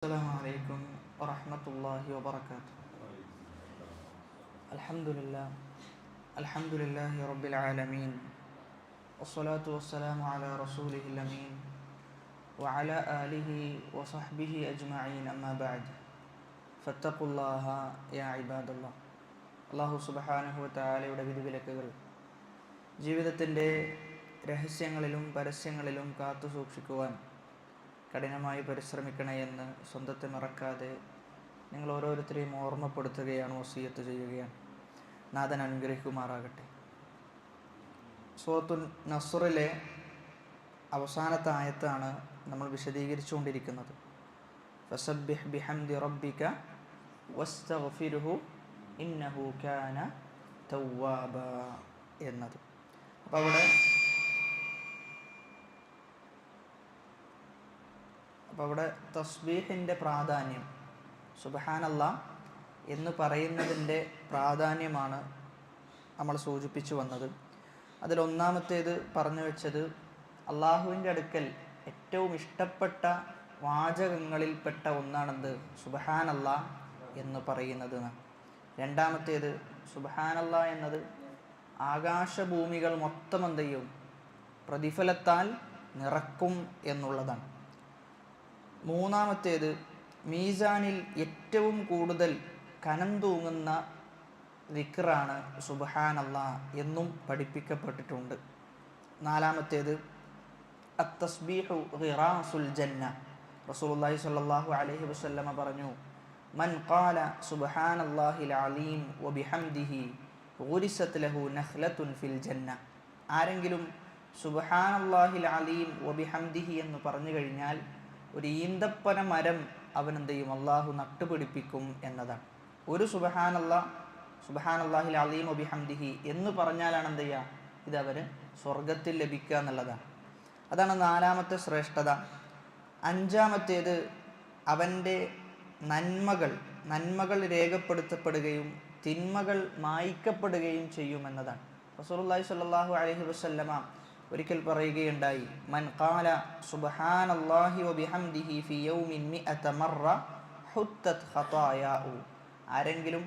السلام عليكم ورحمة الله وبركاته. الحمد لله رب العالمين، والصلاة والسلام على رسوله الأمين وعلى آله وصحبه أجمعين، أما بعد فاتقوا الله يا عباد الله. അള്ളാഹു സുബ്ഹാനഹു വതആലയുടെ വിധിവിലക്കുകൾ ജീവിതത്തിൻ്റെ രഹസ്യങ്ങളിലും പരസ്യങ്ങളിലും കാത്തു സൂക്ഷിക്കുവാൻ കഠിനമായി പരിശ്രമിക്കണേ എന്ന് സ്വന്തത്തെ മറക്കാതെ നിങ്ങൾ ഓരോരുത്തരെയും ഓർമ്മപ്പെടുത്തുകയാണ്, വസിയത്ത് ചെയ്യുകയാണ്. നാഥൻ അനുഗ്രഹിക്കുമാറാകട്ടെ. സൂറത്തുൻ നസ്റിലെ അവസാനത്തെ ആയത്താണ് നമ്മൾ വിശദീകരിച്ചുകൊണ്ടിരിക്കുന്നത്. ഫസബ്ബിഹ് ബിഹംദി റബ്ബിക വസ്തഗ്ഫിർഹു ഇന്നഹു കാന തവ്വാബ എന്നത്. അപ്പോൾ അവിടെ തസ്ബീഹിൻ്റെ പ്രാധാന്യം, സുബ്ഹാനല്ലാഹ് എന്ന് പറയുന്നതിൻ്റെ പ്രാധാന്യമാണ് നമ്മൾ സൂചിപ്പിച്ചു വന്നത്. അതിലൊന്നാമത്തേത് പറഞ്ഞു വെച്ചത് അള്ളാഹുവിൻ്റെ അടുക്കൽ ഏറ്റവും ഇഷ്ടപ്പെട്ട വാചകങ്ങളിൽപ്പെട്ട ഒന്നാണെന്ത്? സുബ്ഹാനല്ലാഹ് എന്ന് പറയുന്നത്. രണ്ടാമത്തേത് സുബ്ഹാനല്ലാഹ് എന്നത് ആകാശഭൂമികൾ മൊത്തം എന്ത് ചെയ്യും? പ്രതിഫലത്താൽ നിറക്കും എന്നുള്ളതാണ്. മൂന്നാമത്തേത് മീസാനിൽ ഏറ്റവും കൂടുതൽ കനം തൂങ്ങുന്ന ദിക്റാണ് സുബ്ഹാനല്ലാഹ് എന്നും പഠിപ്പിക്കപ്പെട്ടിട്ടുണ്ട്. നാലാമത്തേത് അത്തസ്ബീഹു ഖിറാസുൽ ജന്ന. റസൂലുള്ളാഹി സ്വല്ലല്ലാഹു അലൈഹി വസല്ലമ പറഞ്ഞു, മൻ ഖാല സുബ്ഹാനല്ലാഹിൽ അലീം വബിഹംദിഹി ഗുരിസത് ലഹു നഖ്ലത്തുൻ ഫിൽ ജന്ന. ആരെങ്കിലും സുബ്ഹാനല്ലാഹിൽ അലീം വബിഹംദിഹി എന്ന് പറഞ്ഞു കഴിഞ്ഞാൽ ഒരു ഈന്തപ്പന മരം അവനെന്ത് ചെയ്യും? അള്ളാഹു നട്ടുപിടിപ്പിക്കും എന്നതാണ്. ഒരു സുബ്ഹാനല്ലാഹിൽ അലീം വബിഹംദിഹി എന്ന് പറഞ്ഞാലാണ് എന്ത് ചെയ്യുക? ഇത് അവന് സ്വർഗത്തിൽ ലഭിക്കുക എന്നുള്ളതാണ്. അതാണ് നാലാമത്തെ ശ്രേഷ്ഠത. അഞ്ചാമത്തേത് അവൻ്റെ നന്മകൾ രേഖപ്പെടുത്തപ്പെടുകയും തിന്മകൾ മായ്ക്കപ്പെടുകയും ചെയ്യുമെന്നതാണ്. റസൂലുള്ളാഹി സ്വല്ലല്ലാഹു അലൈഹി വസല്ലമ ഒരിക്കൽ പറയുകയുണ്ടായി, മൻ ഖാല സുബ്ഹാനല്ലാഹി വബിഹംദിഹി ഫി യൗമിൻ മിഅത മറ ഹുത്തത് ഖതായാഉ. ആരെങ്കിലും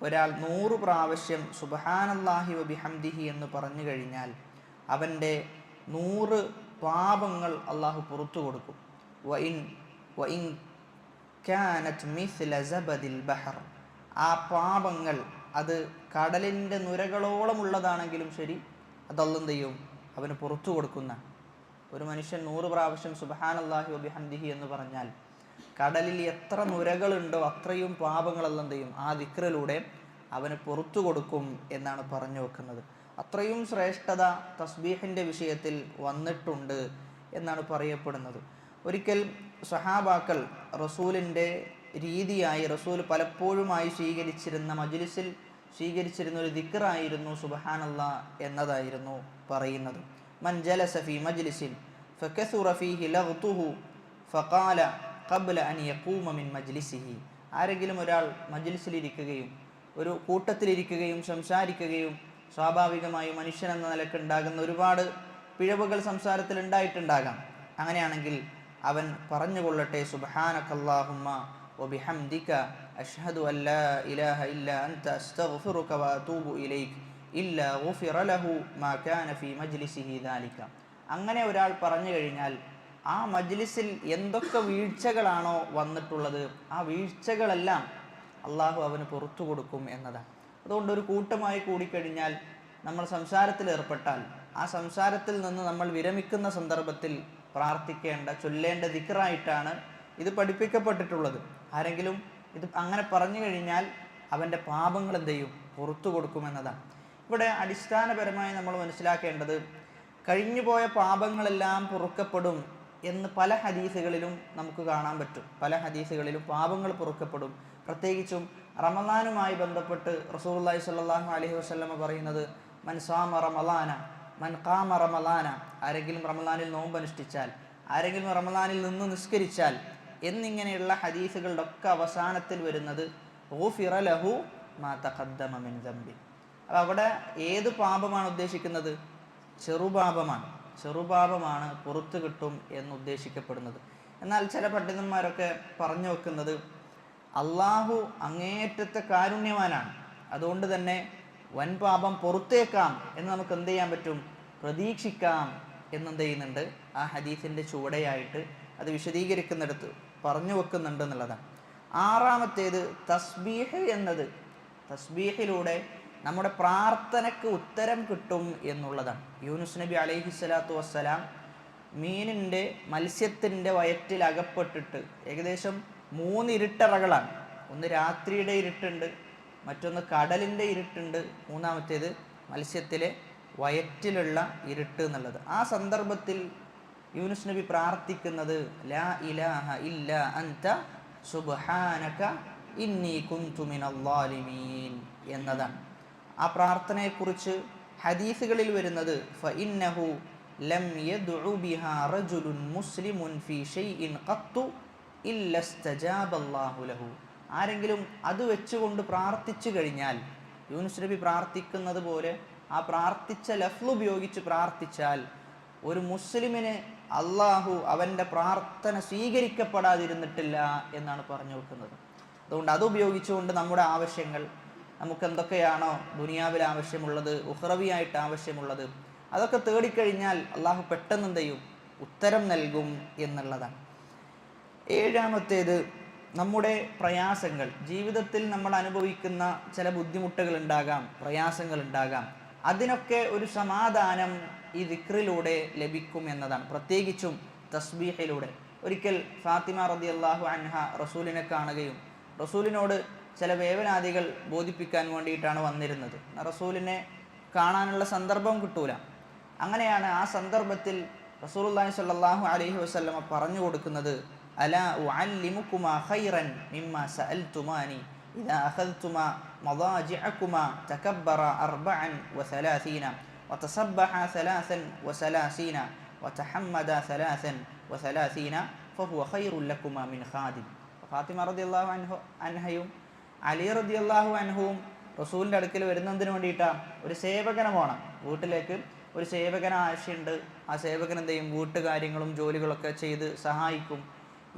ഒരാൾ 100 പ്രാവശ്യം സുബ്ഹാനല്ലാഹി വബിഹംദിഹി എന്ന് പറഞ്ഞു കഴിഞ്ഞാൽ അവൻ്റെ 100 പാപങ്ങൾ അള്ളാഹു പുറത്തു കൊടുക്കും. വഇൻ കാനത് മിസ്ല സബദിൽ ബഹർ. ആ പാപങ്ങൾ അത് കടലിൻ്റെ നുരകളോളം ഉള്ളതാണെങ്കിലും ശരി, അതല്ലാഹു എന്ത് ചെയ്യും? അവന് പുറത്തു കൊടുക്കുന്ന. ഒരു മനുഷ്യൻ 100 പ്രാവശ്യം സുബ്ഹാനല്ലാഹി വബിഹംദിഹി എന്ന് പറഞ്ഞാൽ കടലിൽ എത്ര നുരകളുണ്ടോ അത്രയും പാപങ്ങളെല്ലാം എന്ത് ചെയ്യും? ആ ദിക്റിലൂടെ അവന് പുറത്തു കൊടുക്കും എന്നാണ് പറഞ്ഞു വെക്കുന്നത്. അത്രയും ശ്രേഷ്ഠത തസ്ബീഹിൻ്റെ വിഷയത്തിൽ വന്നിട്ടുണ്ട് എന്നാണ് പറയപ്പെടുന്നത്. ഒരിക്കൽ സഹാബാക്കൾ റസൂലിൻ്റെ രീതിയായി, റസൂൽ പലപ്പോഴുമായി സ്വീകരിച്ചിരുന്ന മജ്ലിസിൽ സ്വീകരിച്ചിരുന്ന ഒരു ദിക്റായിരുന്നു സുബ്ഹാനല്ലാഹ് എന്നതായിരുന്നു പറയുന്നത്. മൻ ജലസ ഫീ മജ്ലിസിൻ ഫകസുറ ഫീഹി ലഗ്തുഹു ഫഖാല ഖബ്ല അൻ യഖൂമ മിൻ മജ്ലിസിഹി. ആരെങ്കിലും ഒരാൾ മജ്ലിസിലിരിക്കുകയും ഒരു കൂട്ടത്തിലിരിക്കുകയും സംസാരിക്കുകയും സ്വാഭാവികമായും മനുഷ്യൻ എന്ന നിലക്ക് ഉണ്ടാകുന്ന ഒരുപാട് പിഴവുകൾ സംസാരത്തിൽ ഉണ്ടായിട്ടുണ്ടാകാം. അങ്ങനെയാണെങ്കിൽ അവൻ പറഞ്ഞുകൊള്ളട്ടെ, സുബ്ഹാനകല്ലാഹുമ്മ വബിഹംദിക അഷ്ഹദു അൻ ലാ ഇലാഹ ഇല്ലാ അൻത അസ്തഗ്ഫിറുക വഅതൂബു ഇലൈക ഇല്ലാ ഗുഫിറ ലഹു മാ കാന ഫീ മജ്ലിസിഹി ദാലിക. അങ്ങനെ ഒരാൾ പറഞ്ഞു കഴിഞ്ഞാൽ ആ മജ്ലിസിൽ എന്തൊക്കെ വീഴ്ചകളാണോ വന്നിട്ടുള്ളത് ആ വീഴ്ചകളെല്ലാം അള്ളാഹു അവന് പുറത്തു കൊടുക്കും എന്നതാണ്. അതുകൊണ്ട് ഒരു കൂട്ടമായി കൂടിക്കഴിഞ്ഞാൽ നമ്മൾ സംസാരത്തിൽ ഏർപ്പെട്ടാൽ ആ സംസാരത്തിൽ നിന്ന് നമ്മൾ വിരമിക്കുന്ന സന്ദർഭത്തിൽ പ്രാർത്ഥിക്കേണ്ട, ചൊല്ലേണ്ട ദിക്റായിട്ടാണ് ഇത് പഠിപ്പിക്കപ്പെട്ടിട്ടുള്ളത്. ആരെങ്കിലും ഇത് അങ്ങനെ പറഞ്ഞു കഴിഞ്ഞാൽ അവൻ്റെ പാപങ്ങൾ എന്ത് ചെയ്യും? പുറത്തു കൊടുക്കുമെന്നതാണ്. ഇവിടെ അടിസ്ഥാനപരമായി നമ്മൾ മനസ്സിലാക്കേണ്ടത്, കഴിഞ്ഞുപോയ പാപങ്ങളെല്ലാം പൊറുക്കപ്പെടും എന്ന് പല ഹദീസുകളിലും നമുക്ക് കാണാൻ പറ്റും. പല ഹദീസുകളിലും പാപങ്ങൾ പൊറുക്കപ്പെടും. പ്രത്യേകിച്ചും റമളാനുമായി ബന്ധപ്പെട്ട് റസൂലുള്ളാഹി സ്വല്ലല്ലാഹു അലൈഹി വസല്ലമ പറയുന്നത്, മൻ സാമ റമളാന മൻ ഖാമ റമളാന. ആരെങ്കിലും റമളാനിൽ നോമ്പ് അനുഷ്ഠിച്ചാൽ, ആരെങ്കിലും റമളാനിൽ നിന്ന് നിസ്കരിച്ചാൽ എന്നിങ്ങനെയുള്ള ഹദീസുകളുടെ ഒക്കെ അവസാനത്തിൽ വരുന്നത് ഗുഫിറ ലഹു മാ തഖദ്ദമ മിൻ ദംബി. അപ്പോൾ അവിടെ ഏത് പാപമാണ് ഉദ്ദേശിക്കുന്നത്? ചെറുപാപമാണ്. പുറത്തു കിട്ടും എന്നുദ്ദേശിക്കപ്പെടുന്നത്. എന്നാൽ ചില പണ്ഡിതന്മാരൊക്കെ പറഞ്ഞു വെക്കുന്നത് അള്ളാഹു അങ്ങേയറ്റത്തെ കാരുണ്യവാനാണ്, അതുകൊണ്ട് തന്നെ വൻ പാപം പുറത്തേക്കാം എന്ന് നമുക്ക് എന്ത് ചെയ്യാൻ പറ്റും, പ്രതീക്ഷിക്കാം എന്നെന്ത് ചെയ്യുന്നുണ്ട്, ആ ഹദീസിൻ്റെ ചുവടെയായിട്ട് അത് വിശദീകരിക്കുന്നിടത്ത് പറഞ്ഞു വെക്കുന്നുണ്ട് എന്നുള്ളതാണ്. ആറാമത്തേത് തസ്ബീഹ് എന്നത്, തസ്ബീഹിലൂടെ നമ്മുടെ പ്രാർത്ഥനയ്ക്ക് ഉത്തരം കിട്ടും എന്നുള്ളതാണ്. യൂനുസ് നബി അലൈഹിസ്സലാത്തു വസ്സലാം മത്സ്യത്തിൻ്റെ വയറ്റിൽ അകപ്പെട്ടിട്ട് ഏകദേശം 3 ഇരുട്ടറകളാണ്. ഒന്ന് രാത്രിയുടെ ഇരുട്ടുണ്ട്, മറ്റൊന്ന് കടലിൻ്റെ ഇരുട്ടുണ്ട്, മൂന്നാമത്തേത് മത്സ്യത്തിലെ വയറ്റിലുള്ള ഇരുട്ട് എന്നുള്ളത്. ആ സന്ദർഭത്തിൽ യൂനുസ് നബി പ്രാർത്ഥിക്കുന്നത് ലാ ഇലാഹ ഇല്ലാ അൻത സുബ്ഹാനക ഇന്നി കുന്തു മിനൽ ളാലിമീൻ എന്നതാണ്. ആ പ്രാർത്ഥനയെക്കുറിച്ച് ഹദീസുകളിൽ വരുന്നത് ഫഇന്നഹു ലം യദ്ഉ ബിഹാ റജുലുൻ മുസ്ലിമുൻ ഫീ ഷൈഇൻ ഖത്തു ഇല്ല ഇസ്തജാബല്ലാഹു ലഹു. ആരെങ്കിലും അത് വെച്ചുകൊണ്ട് പ്രാർത്ഥിച്ചു കഴിഞ്ഞാൽ, യൂനുസ് നബി പ്രാർത്ഥിക്കുന്നത് പോലെ ആ പ്രാർത്ഥിച്ച ലഫ്ള് ഉപയോഗിച്ച് പ്രാർത്ഥിച്ചാൽ ഒരു മുസ്ലിമിന് അള്ളാഹു അവൻ്റെ പ്രാർത്ഥന സ്വീകരിക്കപ്പെടാതിരുന്നിട്ടില്ല എന്നാണ് പറഞ്ഞു വെക്കുന്നത്. അതുകൊണ്ട് അത് ഉപയോഗിച്ചുകൊണ്ട് നമ്മുടെ ആവശ്യങ്ങൾ, നമുക്ക് എന്തൊക്കെയാണോ ദുനിയാവിൽ ആവശ്യമുള്ളത്, ഉഖ്റവിയായിട്ട് ആവശ്യമുള്ളത്, അതൊക്കെ തേടിക്കഴിഞ്ഞാൽ അള്ളാഹു പെട്ടെന്ന് എന്ത് ചെയ്യും, ഉത്തരം നൽകും എന്നുള്ളതാണ്. ഏഴാമത്തേത് നമ്മുടെ പ്രയാസങ്ങൾ, ജീവിതത്തിൽ നമ്മൾ അനുഭവിക്കുന്ന ചില ബുദ്ധിമുട്ടുകൾ ഉണ്ടാകാം, പ്രയാസങ്ങൾ ഉണ്ടാകാം, അതിനൊക്കെ ഒരു സമാധാനം ഈ ദിക്റിലൂടെ ലഭിക്കും എന്നതാണ്, പ്രത്യേകിച്ചും തസ്ബീഹിലൂടെ. ഒരിക്കൽ ഫാത്തിമ റളിയല്ലാഹു അൻഹ റസൂലിനെ കാണുകയും റസൂലിനോട് ചില വേവനാദികൾ ബോധിപ്പിക്കാൻ വേണ്ടിയിട്ടാണ് വന്നിരുന്നത്. റസൂലിനെ കാണാനുള്ള സന്ദർഭം കിട്ടൂല. അങ്ങനെയാണ് ആ സന്ദർഭത്തിൽ റസൂലുള്ളാഹി സ്വല്ലല്ലാഹു അലൈഹി വസല്ലമ പറഞ്ഞു കൊടുക്കുന്നത് അലാ ഉഅല്ലിമുകുമാ ഖൈറൻ മിമ്മാ സഅൽതുമാനി ഇദാ അഖദ്തുമാ മദാജിഅകുമാ തകബ്ബറ 34 വതസബ്ബഹ 33 വതഹമ്മദ 33 ഫഹുവ ഖൈറുൻ ലകുമാ മിൻ ഖാദിം. ഫാത്തിമ റളിയല്ലാഹു അൻഹയും അലി റളിയല്ലാഹു അൻഹുവും റസൂലിൻ്റെ അടുക്കൽ വരുന്നതിന് വേണ്ടിയിട്ടാണ് ഒരു സേവകനെ വേണം, വീട്ടിലേക്ക് ഒരു സേവകന് ആവശ്യമുണ്ട്, ആ സേവകൻ എന്ത് ചെയ്യും, വീട്ടുകാര്യങ്ങളും ജോലികളൊക്കെ ചെയ്ത് സഹായിക്കും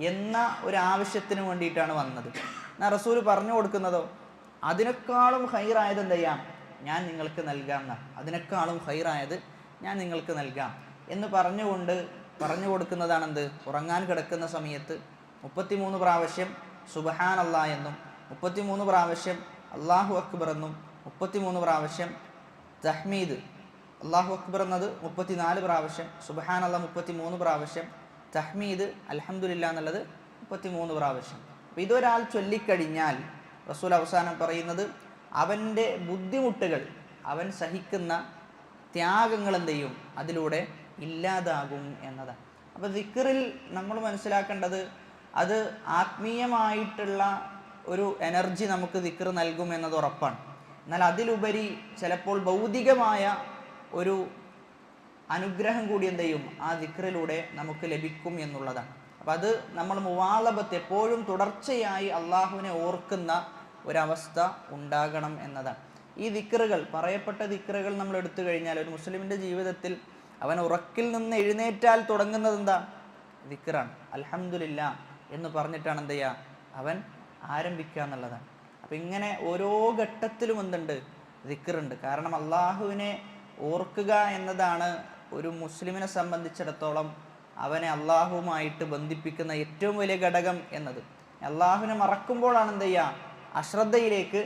എന്ന ഒരു ആവശ്യത്തിന് വേണ്ടിയിട്ടാണ് വന്നത്. എന്നാൽ റസൂൽ പറഞ്ഞു കൊടുക്കുന്നതോ അതിനേക്കാളും ഖൈറായത് എന്ത് ചെയ്യാം, ഞാൻ നിങ്ങൾക്ക് നൽകാം എന്നാണ്. അതിനേക്കാളും ഖൈറായത് ഞാൻ നിങ്ങൾക്ക് നൽകാം എന്ന് പറഞ്ഞു കൊടുക്കുന്നതാണെന്ത്, ഉറങ്ങാൻ കിടക്കുന്ന സമയത്ത് 33 പ്രാവശ്യം സുബ്ഹാനല്ലാഹ് എന്നും 33 പ്രാവശ്യം അല്ലാഹു അക്ബർ എന്നും 33 പ്രാവശ്യം തഹ്മീദ്, അല്ലാഹു അക്ബർ എന്നത് 34 പ്രാവശ്യം, സുബ്ഹാനല്ലാഹ് 33 പ്രാവശ്യം, തഹ്മീദ് അൽഹംദുലില്ലാഹ് എന്നുള്ളത് 33 പ്രാവശ്യം. അപ്പോൾ ഇതൊരാൾ ചൊല്ലിക്കഴിഞ്ഞാൽ റസൂൽ അവസാനം പറയുന്നത് അവൻ്റെ ബുദ്ധിമുട്ടുകൾ, അവൻ സഹിക്കുന്ന ത്യാഗങ്ങൾ എന്ത് ചെയ്യും, അതിലൂടെ ഇല്ലാതാകും എന്നതാണ്. അപ്പോൾ ദിക്റിൽ നമ്മൾ മനസ്സിലാക്കേണ്ടത് അത് ആത്മീയമായിട്ടുള്ള ഒരു എനർജി നമുക്ക് ദിക്ർ നൽകും എന്നത് ഉറപ്പാണ്. എന്നാൽ അതിലുപരി ചിലപ്പോൾ ഭൗതികമായ ഒരു അനുഗ്രഹം കൂടി എന്ത് ചെയ്യും, ആ ദിക്റിലൂടെ നമുക്ക് ലഭിക്കും എന്നുള്ളതാണ്. അപ്പം അത് നമ്മൾ മുവാലബത്ത്, എപ്പോഴും തുടർച്ചയായി അള്ളാഹുവിനെ ഓർക്കുന്ന ഒരവസ്ഥ ഉണ്ടാകണം എന്നതാണ്. ഈ ദിക്റുകൾ, പറയപ്പെട്ട ദിക്റുകൾ നമ്മൾ എടുത്തു കഴിഞ്ഞാൽ ഒരു മുസ്ലിമിൻ്റെ ജീവിതത്തിൽ അവൻ ഉറക്കിൽ നിന്ന് എഴുന്നേറ്റാൽ തുടങ്ങുന്നത് എന്താ, ദിക്റാണ്. അൽഹംദുലില്ലാ എന്ന് പറഞ്ഞിട്ടാണ് എന്ത് ചെയ്യുക, അവൻ ആരംഭിക്കുക എന്നുള്ളതാണ്. അപ്പം ഇങ്ങനെ ഓരോ ഘട്ടത്തിലും എന്തുണ്ട്, ദിക്റുണ്ട്. കാരണം അള്ളാഹുവിനെ ഓർക്കുക എന്നതാണ് ഒരു മുസ്ലിമിനെ സംബന്ധിച്ചിടത്തോളം അവനെ അള്ളാഹുവുമായിട്ട് ബന്ധിപ്പിക്കുന്ന ഏറ്റവും വലിയ ഘടകം എന്നത്. അള്ളാഹുവിനെ മറക്കുമ്പോഴാണ് എന്ത് ചെയ്യുക, അശ്രദ്ധയിലേക്ക്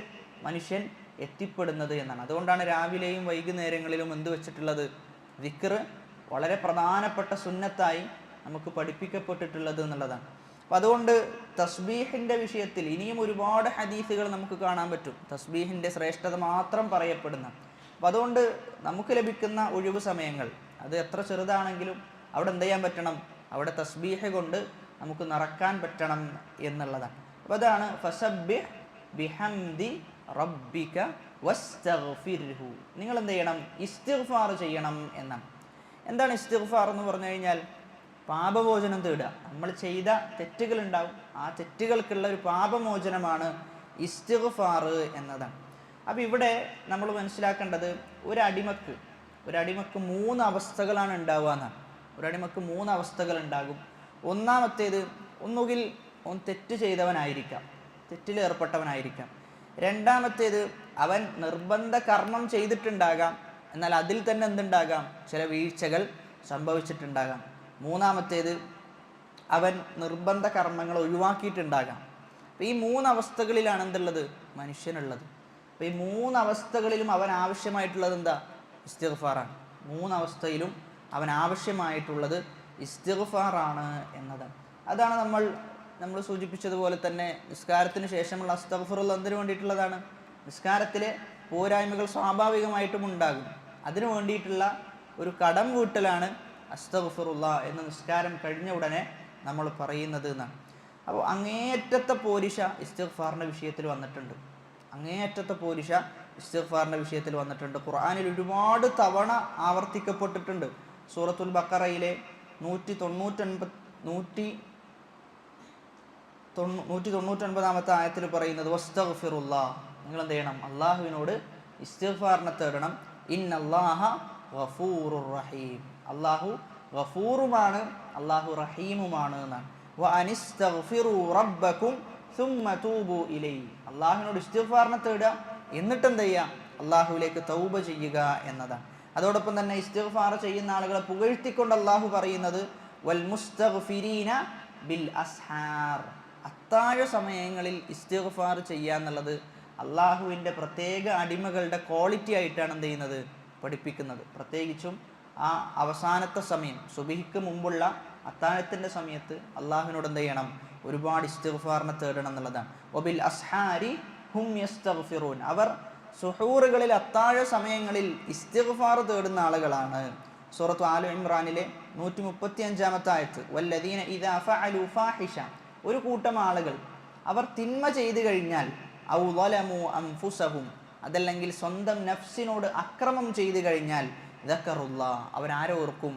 മനുഷ്യൻ എത്തിപ്പെടുന്നത് എന്നാണ്. അതുകൊണ്ടാണ് രാവിലെയും വൈകുന്നേരങ്ങളിലും എന്ത് വെച്ചിട്ടുള്ളത്, ദിക്ർ വളരെ പ്രധാനപ്പെട്ട സുന്നത്തായി നമുക്ക് പഠിപ്പിക്കപ്പെട്ടിട്ടുള്ളത് എന്നുള്ളതാണ്. അപ്പം അതുകൊണ്ട് തസ്ബീഹിൻ്റെ വിഷയത്തിൽ ഇനിയും ഒരുപാട് ഹദീസുകൾ നമുക്ക് കാണാൻ പറ്റും, തസ്ബീഹിൻ്റെ ശ്രേഷ്ഠത മാത്രം പറയപ്പെടുന്ന. അപ്പം അതുകൊണ്ട് നമുക്ക് ലഭിക്കുന്ന ഒഴിവ് സമയങ്ങൾ അത് എത്ര ചെറുതാണെങ്കിലും അവിടെ എന്ത് ചെയ്യാൻ പറ്റണം, അവിടെ തസ്ബീഹ് കൊണ്ട് നമുക്ക് നിറക്കാൻ പറ്റണം എന്നുള്ളതാണ്. അപ്പോൾ അതാണ് ഫസബ്ബിഹ് ബിഹംദി റബ്ബിക വസ്തഗ്ഫിർഹു, നിങ്ങൾ എന്ത് ചെയ്യണം, ഇസ്തിഗ്ഫാർ ചെയ്യണം എന്നാണ്. എന്താണ് ഇസ്തിഗ്ഫാർ എന്ന് പറഞ്ഞു കഴിഞ്ഞാൽ, പാപമോചനം തേടുക. നമ്മൾ ചെയ്ത തെറ്റുകളുണ്ടാവും, ആ തെറ്റുകൾക്കുള്ള ഒരു പാപമോചനമാണ് ഇസ്തിഗ്ഫാർ എന്നതാണ്. അപ്പോൾ ഇവിടെ നമ്മൾ മനസ്സിലാക്കേണ്ടത് ഒരടിമക്ക് 3 അവസ്ഥകളാണ് ഉണ്ടാവുക എന്നാണ്. ഒരടിമക്ക് 3 അവസ്ഥകൾ ഉണ്ടാകും. ഒന്നാമത്തേത്, ഒന്നുകിൽ തെറ്റ് ചെയ്തവനായിരിക്കാം, തെറ്റിലേർപ്പെട്ടവനായിരിക്കാം. രണ്ടാമത്തേത്, അവൻ നിർബന്ധ കർമ്മം ചെയ്തിട്ടുണ്ടാകാം, എന്നാൽ അതിൽ തന്നെ എന്തുണ്ടാകാം, ചില വീഴ്ചകൾ സംഭവിച്ചിട്ടുണ്ടാകാം. മൂന്നാമത്തേത്, അവൻ നിർബന്ധ കർമ്മങ്ങൾ ഒഴിവാക്കിയിട്ടുണ്ടാകാം. അപ്പോൾ ഈ മൂന്നവസ്ഥകളിലാണ് എന്തുള്ളത്, മനുഷ്യനുള്ളത്. അപ്പോൾ ഈ മൂന്നവസ്ഥകളിലും അവൻ ആവശ്യമായിട്ടുള്ളത് എന്താ, ഇസ്തിഗ്ഫാറാണ്. മൂന്നവസ്ഥയിലും അവൻ ആവശ്യമായിട്ടുള്ളത് ഇസ്തിഗ്ഫാറാണ് എന്നതാണ്. അതാണ് നമ്മൾ സൂചിപ്പിച്ചതുപോലെ തന്നെ നിസ്കാരത്തിന് ശേഷമുള്ള അസ്തഗ്ഫിറുല്ലാഹ് എന്തിനു വേണ്ടിയിട്ടുള്ളതാണ്? നിസ്കാരത്തിലെ പോരായ്മകൾ സ്വാഭാവികമായിട്ടും ഉണ്ടാകും, അതിനു വേണ്ടിയിട്ടുള്ള ഒരു കടം വീട്ടലാണ് അസ്തഗ്ഫിറുല്ലാഹ് എന്ന് നിസ്കാരം കഴിഞ്ഞ ഉടനെ നമ്മൾ പറയുന്നത് എന്നാണ്. അപ്പോൾ അങ്ങേയറ്റത്തെ പോരിശ ഇസ്തിഗ്ഫാറിൻ്റെ വിഷയത്തിൽ വന്നിട്ടുണ്ട്. അങ്ങേയറ്റത്തെ പോരിശ ഇസ്തിഗ്ഫാറിൻ്റെ വിഷയത്തിൽ വന്നിട്ടുണ്ട്. ഖുർആനിൽ ഒരുപാട് തവണ ആവർത്തിക്കപ്പെട്ടിട്ടുണ്ട്. സൂറത്തുൽ ബഖറയിലെ 199 ആയത്തിൽ പറയുന്നത് വസ്തഗ്ഫിറുല്ലാഹ്, നിങ്ങൾ എന്ത് ചെയ്യണം, അള്ളാഹുവിനോട് ഇസ്തിഗ്ഫാറിനെ തേടണം. ഇന്നല്ലാഹ ഗഫൂറുർ റഹീം, അള്ളാഹു ഗഫൂറുമാണ്, അള്ളാഹു റഹീമുമാണ് എന്നാണ്. വ അനിസ്തഗ്ഫിറു റബ്ബക്കും സുമ്മ തൂബു ഇലൈഹി, അള്ളാഹുവിനോട് ഇസ്തിഗ്ഫാറിനെ തേടുക, എന്നിട്ട് എന്ത് ചെയ്യുക, അള്ളാഹുവിലേക്ക് തൗബ ചെയ്യുക എന്നതാണ്. അതോടൊപ്പം തന്നെ ഇസ്തിഗ്ഫാർ ചെയ്യുന്ന ആളുകളെ പുകഴ്ത്തിക്കൊണ്ട് അള്ളാഹു പറയുന്നത് വൽ മുസ്തഗ്ഫിരീന ബിൽ അസ്ഹാർ, അത്താഴ സമയങ്ങളിൽ ഇസ്തിഗ്ഫാർ ചെയ്യുക എന്നുള്ളത് അള്ളാഹുവിൻ്റെ പ്രത്യേക അടിമകളുടെ ക്വാളിറ്റി ആയിട്ടാണ് എന്ത് ചെയ്യുന്നത്, പഠിപ്പിക്കുന്നത്. പ്രത്യേകിച്ചും ആ അവസാനത്തെ സമയം, സുബഹിക്ക് മുമ്പുള്ള അത്താഴത്തിൻ്റെ സമയത്ത് അള്ളാഹുവിനോട് എന്ത് ചെയ്യണം, ഒരുപാട് ഇസ്തിഗ്ഫാറിനെ തേടണം എന്നുള്ളതാണ്. വബിൽ അസ്ഹാരി ഹും യസ്തഗ്ഫിറൂൻ, അവർ സുഹൂറുകളിൽ അത്താഴ സമയങ്ങളിൽ ഇസ്തിഗ്ഫാർ തേടുന്ന ആളുകളാണ്. സൂറത്ത് ആലു ഇമ്രാനിലെ 135 ആയത്ത്, വല്ലദീന ഇദാ ഫഅലു ഫാഹിഷ, ഒരു കൂട്ടം ആളുകൾ അവർ തിന്മ ചെയ്തു കഴിഞ്ഞാൽ, ഔ ളലമു അൻഫുസഹും, അതല്ലെങ്കിൽ സ്വന്തം നഫ്സിനോട് അക്രമം ചെയ്തു കഴിഞ്ഞാൽ, ദക്കറുല്ലാഹ്, അവരാരെ ഓർക്കും,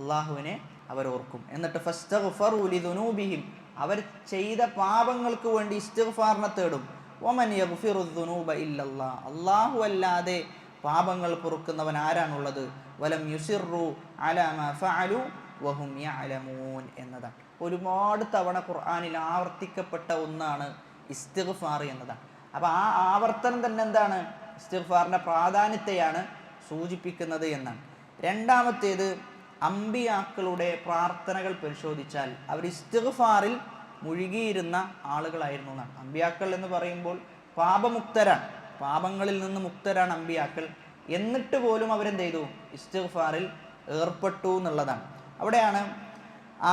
അള്ളാഹുവിനെ അവരോർക്കും. എന്നിട്ട് ഫസ്തഗ്ഫറു ലിദുനൂബിഹിം, അവർ ചെയ്ത പാപങ്ങൾക്ക് വേണ്ടി ഇസ്തിഗ്ഫാറിനെ തേടും. വമൻ യഗ്ഫിറു ദുനൂബ ഇല്ലല്ലാഹ്, അല്ലാഹു അല്ലാതെ പാപങ്ങൾ പൊറുക്കുന്നവൻ ആരാണുള്ളത്? വലം യുസിറു അലാ മാ ഫഅലു വഹും യഅലമൂൻ എന്നതാണ്. ഒരുപാട് തവണ ഖുർആനിൽ ആവർത്തിക്കപ്പെട്ട ഒന്നാണ് ഇസ്തിഗ്ഫാർ എന്നതാണ്. അപ്പോൾ ആ ആവർത്തനം തന്നെ എന്താണ്, ഇസ്തിഗ്ഫാറിൻ്റെ പ്രാധാന്യത്തെയാണ് സൂചിപ്പിക്കുന്നത് എന്നാണ്. രണ്ടാമത്തേത്, അമ്പിയാക്കളുടെ പ്രാർത്ഥനകൾ പരിശോധിച്ചാൽ അവർ ഇസ്തിഗ്ഫാറിൽ മുഴുകിയിരുന്ന ആളുകളായിരുന്നു എന്നാണ്. അമ്പിയാക്കൾ എന്ന് പറയുമ്പോൾ പാപമുക്തരാണ്, പാപങ്ങളിൽ നിന്ന് മുക്തരാണ് അമ്പിയാക്കൾ. എന്നിട്ട് പോലും അവരെന്ത് ചെയ്തു, ഇസ്തിഗ്ഫാറിൽ ഏർപ്പെട്ടു എന്നുള്ളതാണ്. അവിടെയാണ്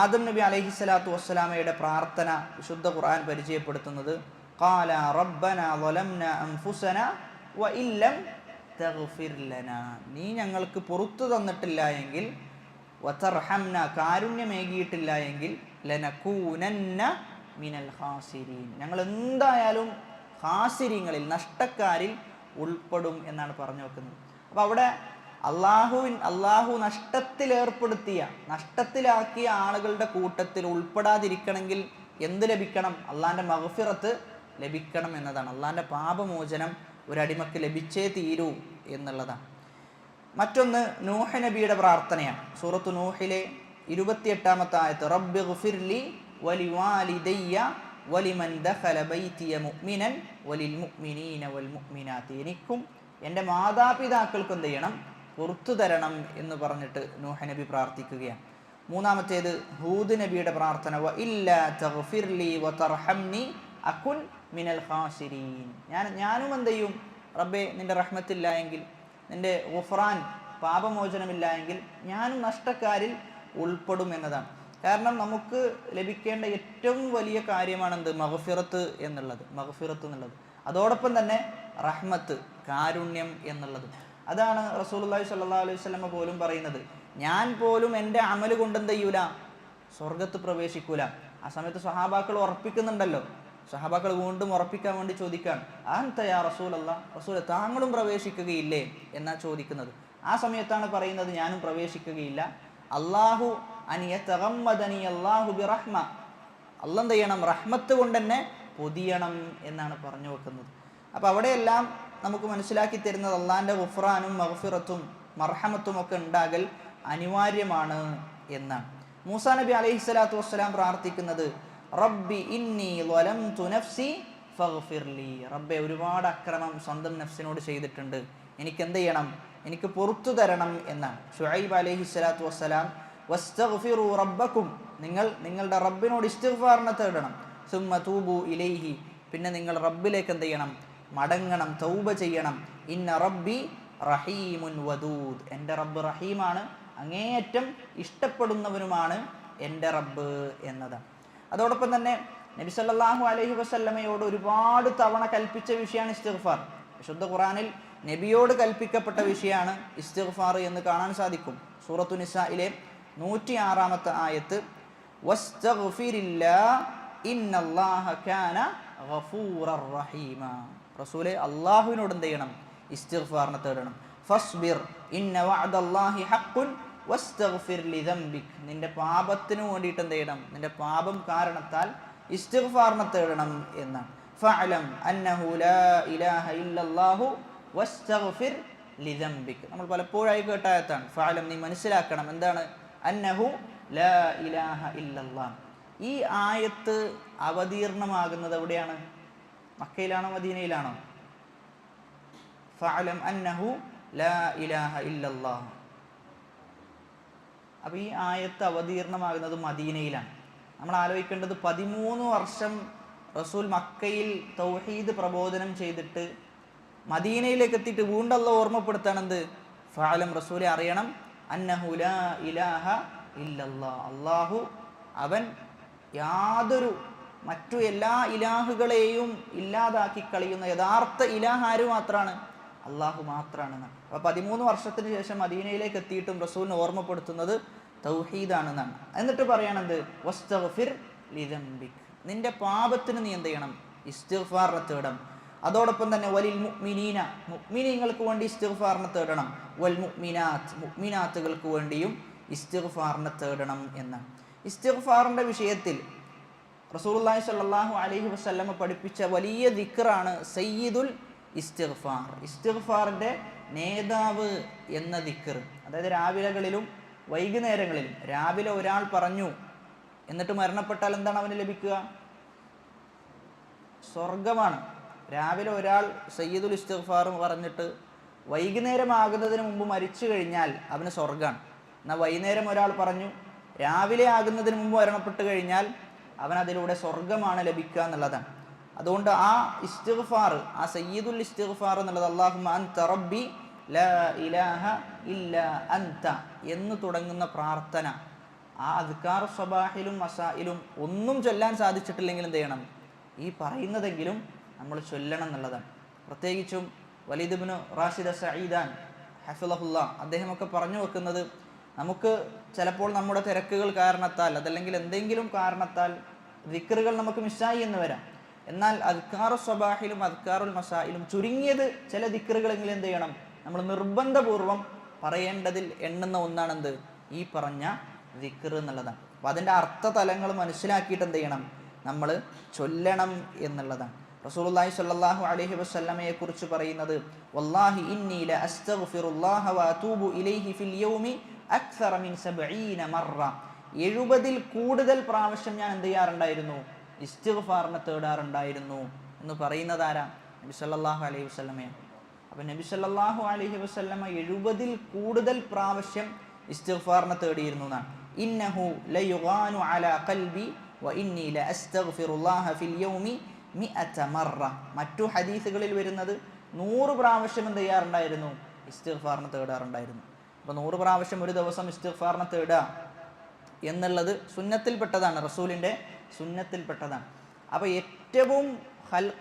ആദം നബി അലൈഹിസ്സലാത്തു വസ്സലാമയുടെ പ്രാർത്ഥന വിശുദ്ധ ഖുർആൻ പരിചയപ്പെടുത്തുന്നത്. ഖാല റബ്ബനാ ളലംനാ അൻഫുസനാ വ ഇല്ലം തഗ്ഫിർ ലനാ, നീ ഞങ്ങൾക്ക് പുറത്തു തന്നിട്ടില്ല എങ്കിൽ, വതർഹംന, കാരുണ്യമേകിയിട്ടില്ല എങ്കിൽ, ലനകൂനന്ന മിനൽ ഖാസിരീൻ, ഞങ്ങൾ എന്തായാലും ഖാസിരീങ്ങളിൽ, നഷ്ടക്കാരിൽ ഉൾപ്പെടും എന്നാണ് പറഞ്ഞു വെക്കുന്നത്. അപ്പോൾ അവിടെ അള്ളാഹു നഷ്ടത്തിലാക്കിയ ആളുകളുടെ കൂട്ടത്തിൽ ഉൾപ്പെടാതിരിക്കണമെങ്കിൽ എന്ത് ലഭിക്കണം? അള്ളാഹിൻ്റെ മഗ്ഫിറത്ത് ലഭിക്കണം എന്നതാണ്. അള്ളാഹിൻ്റെ പാപമോചനം ഒരടിമക്ക് ലഭിച്ചേ തീരൂ എന്നുള്ളതാണ്. മറ്റൊന്ന് നൂഹ് നബിയുടെ പ്രാർത്ഥനയാണ്. സൂറത്തു നൂഹിലെ 28 ആയത്ത്, റബ്ബി ഗ്ഫിർലി വലിവാലിദയ്യ വലിമൻ ദഖല ബൈതിയ മുഅ്മിനൻ വലിൽ മുഅ്മിനീന വൽ മുഅ്മിനാത്തി, എനിക്കും എൻ്റെ മാതാപിതാക്കൾക്കും എന്ത് ചെയ്യണം, പുറത്തു തരണം എന്ന് പറഞ്ഞിട്ട് നൂഹ് നബി പ്രാർത്ഥിക്കുകയാണ്. മൂന്നാമത്തേത് ഹൂദ് നബിയുടെ പ്രാർത്ഥന, വ ഇല്ലാ തഗ്ഫിർലി വതർഹംനി അകുൻ മിനൽ ഖാസിരീൻ, ഞാനും എന്ത് ചെയ്യും റബ്ബേ, നിൻ്റെ റഹ്മത്തില്ല എങ്കിൽ, നിൻ്റെ ഗുഫ്റാൻ പാപമോചനമില്ല എങ്കിൽ ഞാനും നഷ്ടക്കാരിൽ ഉൾപ്പെടും എന്നതാണ്. കാരണം നമുക്ക് ലഭിക്കേണ്ട ഏറ്റവും വലിയ കാര്യമാണെന്ത്, മഗ്ഫിറത്ത് എന്നുള്ളത്. അതോടൊപ്പം തന്നെ റഹ്മത്ത്, കാരുണ്യം എന്നുള്ളത്. അതാണ് റസൂലുള്ളാഹി സ്വല്ലല്ലാഹു അലൈഹി വസല്ലം പോലും പറയുന്നത്, ഞാൻ പോലും എൻ്റെ അമല് കൊണ്ട് എന്ത് ചെയ്യൂല, സ്വർഗത്ത് പ്രവേശിക്കൂല. ആ സമയത്ത് സ്വഹാബാക്കൾ ഉറപ്പിക്കുന്നുണ്ടല്ലോ, സ്വഹാബാക്കൾ വീണ്ടും ഉറപ്പിക്കാൻ വേണ്ടി ചോദിക്കാൻ, അൻത യാ റസൂലല്ലാഹ്, റസൂൽ താങ്കളും പ്രവേശിക്കുകയില്ലേ എന്നാ ചോദിക്കുന്നത്. ആ സമയത്താണ് പറയുന്നത്, ഞാനും പ്രവേശിക്കുകയില്ല. അല്ലാഹു അനിയതഗമ്മദനി അല്ലാഹു ബിറഹ്മ, അല്ലാഹ് എന്ത് ചെയ്യണം, റഹ്മത്ത് കൊണ്ട് തന്നെ പൊതിയണം എന്നാണ് പറഞ്ഞു വെക്കുന്നത്. അപ്പോൾ അവിടെയെല്ലാം നമുക്ക് മനസ്സിലാക്കി തരുന്നത് അള്ളാഹിൻ്റെ ഗുഫ്റാനും മഗ്ഫിറത്തും മർഹമത്തും ഒക്കെ ഉണ്ടാകൽ അനിവാര്യമാണ് എന്നാണ്. മൂസാ നബി അലൈഹിസ്സലാത്തു വസ്സലാം പ്രാർത്ഥിക്കുന്നത് റബ്ബി ഇന്നി ളലംതു നഫ്സി ഫഗ്ഫിർലി, റബ്ബെ ഒരുപാട് അക്രമം സ്വന്തം നഫ്സിനോട് ചെയ്തിട്ടുണ്ട്, എനിക്ക് എന്ത് ചെയ്യണം, എനിക്ക് പുറത്തു തരണം എന്നാണ്. ശുഐബ് അലൈഹിസ്സലാത്തു വസ്സലാം വസ്തഗ്ഫിറു റബ്ബക്കും, നിങ്ങൾ നിങ്ങളുടെ റബ്ബിനോട് ഇസ്തിഗ്ഫാറിനെ തേടണം. സുമ്മ തൂബു ഇലൈഹി, പിന്നെ നിങ്ങൾ റബ്ബിലേക്ക് എന്ത് ചെയ്യണം, മടങ്ങണം, തൗബ ചെയ്യണം. ഇന്ന റബ്ബി റഹീമുൻ വദൂദ്, എൻ്റെ റബ്ബ് റഹീമാണ്, അങ്ങേയറ്റം ഇഷ്ടപ്പെടുന്നവനുമാണ് എൻ്റെ റബ്ബ് എന്നതാണ്. അതോടൊപ്പം തന്നെ നബി സല്ലല്ലാഹു അലൈഹി വസല്ലമയോട് ഒരുപാട് തവണ കൽപ്പിച്ച വിഷയമാണ് ഇസ്തിഗ്ഫാർ. വിശുദ്ധ ഖുർആനിൽ നബിയോട് കൽപ്പിക്കപ്പെട്ട വിഷയമാണ് ഇസ്തിഗ്ഫാർ എന്ന് കാണാൻ സാധിക്കും. സൂറത്തു നിസായിലെ 106-ാമത്തെ ആയത്ത്, വസ്തഗ്ഫിരില്ലാ ഇന്നല്ലാഹ കാന ഗഫൂറർ റഹീമ, റസൂലേ അല്ലാഹുവിനോട് എന്ത് ചെയ്യണം, ഇസ്തിഗ്ഫാറിനെ തേടണം. ഫസ്ബിർ ഇന്ന വഅദല്ലാഹി ഹഖ്ഖുൻ വസ്തഗ്ഫിർ ലിദംബിക്, നിന്റെ പാപത്തിനു വേണ്ടിയിട്ട് എന്ത് ചെയ്യണം, നിന്റെ പാപം കാരണത്താൽ ഇസ്തിഗ്ഫാറിനെ തേടണം എന്നാണ്. ഫഅലം അന്നഹു ലാ ഇലാഹ ഇല്ലല്ലാഹു വസ്തഗ്ഫിർ ലിദംബിക്, നമ്മൾ പലപ്പോഴായി കേട്ട ആയത്താണ്. ഫഅലം, നീ മനസ്സിലാക്കണം, എന്താണ്, അന്നഹു ലാ ഇലാഹ ഇല്ലല്ലാഹ്. ഈ ആയത്ത് അവതീർണമാകുന്നത് എവിടെയാണ്? മക്കയിലാണോ മദീനയിലാണോ? ഫഅലം അന്നഹു ലാ ഇലാഹ ഇല്ലല്ലാഹ്. അപ്പോൾ ഈ ആയത്ത് അവതീർണമാകുന്നത് മദീനയിലാണ്. നമ്മൾ ആലോചിക്കേണ്ടത് 13 വർഷം റസൂൽ മക്കയിൽ തൗഹീദ് പ്രബോധനം ചെയ്തിട്ട് മദീനയിലേക്ക് എത്തിയിട്ട് വീണ്ടും അല്ലാഹു ഓർമ്മപ്പെടുത്താണെന്ത്, ഫഅലം, റസൂലെ അറിയണം, അന്നഹു ലാ ഇലാഹ ഇല്ലല്ലാഹ്, അല്ലാഹു അവൻ യാതൊരു മറ്റു എല്ലാ ഇലാഹുകളെയും ഇല്ലാതാക്കി കളയുന്ന യഥാർത്ഥ ഇലാഹ് ആര് മാത്രമാണ്? അള്ളാഹു മാത്രമാണെന്നാണ്. അപ്പോൾ 13 വർഷത്തിന് ശേഷം മദീനയിലേക്ക് എത്തിയിട്ടും റസൂലിനെ ഓർമ്മപ്പെടുത്തുന്നത് തൗഹീദാണെന്നാണ്. എന്നിട്ട് പറയണത് വസ്തഗ്ഫിർ ലിദംബിക്, നിന്റെ പാപത്തിന് നീ എന്ത് ചെയ്യണം, ഇസ്തിഗ്ഫാറിനെ തേടണം. അതോടൊപ്പം തന്നെ വലിൽ മുഅ്മിനീന, മുഅ്മിനീങ്ങൾക്ക് വേണ്ടി ഇസ്തിഗ്ഫാറിനെ തേടണം. വൽ മുഅ്മിനാത്ത്, മുഅ്മിനാത്തുകൾക്ക് വേണ്ടിയും ഇസ്തിഗ്ഫാറിനെ തേടണം എന്നാണ്. ഇസ്തിഗ്ഫാറിൻ്റെ വിഷയത്തിൽ റസൂലുള്ളാഹി സ്വല്ലല്ലാഹു അലൈഹി വസല്ലമ പഠിപ്പിച്ച വലിയ ദിക്റാണ് സയ്യിദുൽ ഇസ്തിഗ്ഫാർ, ഇസ്തിഗ്ഫാറിൻ്റെ നേതാവ് എന്ന ദിക്ർ. അതായത് രാവിലകളിലും വൈകുന്നേരങ്ങളിലും. രാവിലെ ഒരാൾ പറഞ്ഞു എന്നിട്ട് മരണപ്പെട്ടാൽ എന്താണ് അവന് ലഭിക്കുക? സ്വർഗമാണ്. രാവിലെ ഒരാൾ സയ്യിദുൽ ഇസ്തിഗ്ഫാർ പറഞ്ഞിട്ട് വൈകുന്നേരമാകുന്നതിന് മുമ്പ് മരിച്ചു കഴിഞ്ഞാൽ അവന് സ്വർഗമാണ്. എന്നാൽ വൈകുന്നേരം ഒരാൾ പറഞ്ഞു രാവിലെ ആകുന്നതിന് മുമ്പ് മരണപ്പെട്ട് കഴിഞ്ഞാൽ അവൻ അതിലൂടെ സ്വർഗമാണ് ലഭിക്കുക എന്നുള്ളതാണ്. അതുകൊണ്ട് ആ ഇസ്തിഗ്ഫാർ, ആ സയ്യിദുൽ ഇസ്തിഗ്ഫാർ എന്നുള്ളത് അല്ലാഹുമ്മ അൻത റബ്ബി ലാ ഇലാഹ ഇല്ലാ അൻത എന്ന് തുടങ്ങുന്ന പ്രാർത്ഥന, ആ അദ്കാർ സ്വബാഹിലും മസായിലും ഒന്നും ചൊല്ലാൻ സാധിച്ചിട്ടില്ലെങ്കിൽ എന്ത് ചെയ്യണം, ഈ പറയുന്നതെങ്കിലും നമ്മൾ ചൊല്ലണം എന്നുള്ളതാണ്. പ്രത്യേകിച്ചും വലീദ് ഇബ്നു റാഷിദ് സഈദാൻ ഹഫിളഹുല്ലാ അദ്ദേഹമൊക്കെ പറഞ്ഞു വെക്കുന്നത്, നമുക്ക് ചിലപ്പോൾ നമ്മുടെ തിരക്കുകൾ കാരണത്താൽ അതല്ലെങ്കിൽ എന്തെങ്കിലും കാരണത്താൽ ദിക്റുകൾ നമുക്ക് മിസ്സായി എന്ന് വരാം. എന്നാൽ അദ്കാറു സ്വബാഹിലും അദ്കാറുൽ മസായിലും ചുരുങ്ങിയത് ചില ദിക്റുകളെങ്കിലും എന്ത് ചെയ്യണം, നമ്മൾ നിർബന്ധപൂർവം പറയേണ്ടതിൽ എണ്ണുന്ന ഒന്നാണെന്ത്, ഈ പറഞ്ഞ ദിക്ർ എന്നുള്ളതാണ്. അപ്പം അതിൻ്റെ അർത്ഥതലങ്ങൾ മനസ്സിലാക്കിയിട്ട് എന്ത് ചെയ്യണം, നമ്മൾ ചൊല്ലണം എന്നുള്ളതാണ്. റസൂലുള്ളാഹി സ്വല്ലല്ലാഹു അലൈഹി വസല്ലമയെ കുറിച്ച് പറയുന്നത്, വല്ലാഹി ഇന്നി ല അസ്തഗ്ഫിറുല്ലാഹ വ അതൂബു ഇലൈഹി ഫിൽ യൗമി അക്സറ മിൻ 70 മറ, 70-ൽ കൂടുതൽ പ്രാവശ്യം ഞാൻ എന്ത് ചെയ്യാറുണ്ടായിരുന്നു, ഇസ്തിഗ്ഫാറിനെ തേടാറുണ്ടായിരുന്നു എന്ന് പറയുന്നത് ആരാ? നബി സല്ലല്ലാഹു അലൈഹി വസല്ലമയാണ്. അപ്പം നബി സല്ലല്ലാഹു അലൈഹി വസല്ലമ 70-ൽ കൂടുതൽ പ്രാവശ്യം ഇസ്തിഗ്ഫാറിനെ തേടിയിരുന്നു എന്നാണ്. ഇന്നഹു ലയുഗാനു അലാ ഖൽബി വ ഇന്നി ല അസ്തഗ്ഫിറുല്ലാഹ ഫിൽ യൗമി 100 മറ. മറ്റു ഹദീസുകളിൽ വരുന്നത് 100 പ്രാവശ്യം എന്ത് ചെയ്യാറുണ്ടായിരുന്നു, ഇസ്തിഗ്ഫാറിനെ തേടാറുണ്ടായിരുന്നു. അപ്പോൾ 100 പ്രാവശ്യം ഒരു ദിവസം ഇസ്തിഗ്ഫാറിനെ തേടുക എന്നുള്ളത് സുന്നത്തിൽപ്പെട്ടതാണ്, റസൂലിൻ്റെ സുന്നത്തിൽപ്പെട്ടതാണ്. അപ്പോൾ ഏറ്റവും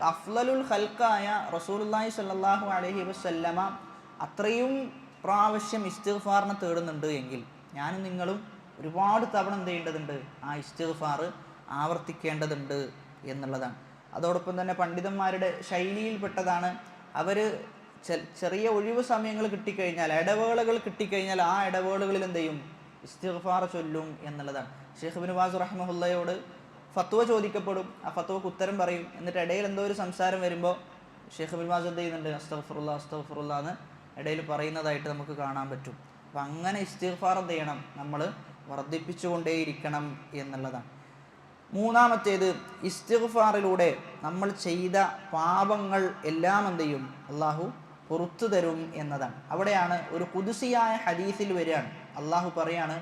അഫ്ളലുൽ ഖൽഖായ റസൂലുള്ളാഹി സ്വല്ലല്ലാഹു അലൈഹി വസല്ലമ അത്രയും പ്രാവശ്യം ഇസ്തിഗ്ഫാറിനെ തേടുന്നുണ്ട് എങ്കിൽ ഞാനും നിങ്ങളും ഒരുപാട് തവണ എന്ത് ചെയ്യേണ്ടതുണ്ട്, ആ ഇസ്തിഗ്ഫാർ ആവർത്തിക്കേണ്ടതുണ്ട് എന്നുള്ളതാണ്. അതോടൊപ്പം തന്നെ പണ്ഡിതന്മാരുടെ ശൈലിയിൽപ്പെട്ടതാണ്, അവർ ചെറിയ ഒഴിവ് സമയങ്ങൾ കിട്ടിക്കഴിഞ്ഞാൽ, ഇടവേളകൾ കിട്ടിക്കഴിഞ്ഞാൽ ആ ഇടവേളകളിൽ എന്ത് ചെയ്യും, ഇസ്തിഗ്ഫാർ ചൊല്ലും എന്നുള്ളതാണ്. ഷെയ്ഖ് ഇബ്നു ബാസ് റഹിമഹുള്ളയോട് ഫത്വ ചോദിക്കപ്പെടും, ആ ഫത്വക്ക് ഉത്തരം പറയും. എന്നിട്ട് ഇടയിൽ എന്തോ ഒരു സംസാരം വരുമ്പോൾ ഷെയ്ഖ് ഇബ്നു ബാസ് എന്ത് ചെയ്യുന്നുണ്ട്, അസ്തഗ്ഫിറുല്ലാ അസ്തഗ്ഫിറുല്ലാ എന്ന് ഇടയിൽ പറയുന്നതായിട്ട് നമുക്ക് കാണാൻ പറ്റും. അപ്പം അങ്ങനെ ഇസ്തിഗ്ഫാർ എന്ത് ചെയ്യണം, നമ്മൾ വർദ്ധിപ്പിച്ചുകൊണ്ടേയിരിക്കണം എന്നുള്ളതാണ്. മൂന്നാമത്തേത്, ഇസ്തിഗ്ഫാറിലൂടെ നമ്മൾ ചെയ്ത പാപങ്ങൾ എല്ലാം എന്ത് ചെയ്യും? അള്ളാഹു പുറത്തു തരും എന്നതാണ്. അവിടെയാണ് ഒരു ഖുദ്സിയായ ഹദീസിൽ വരികയാണ്, അള്ളാഹു പറയാണ്,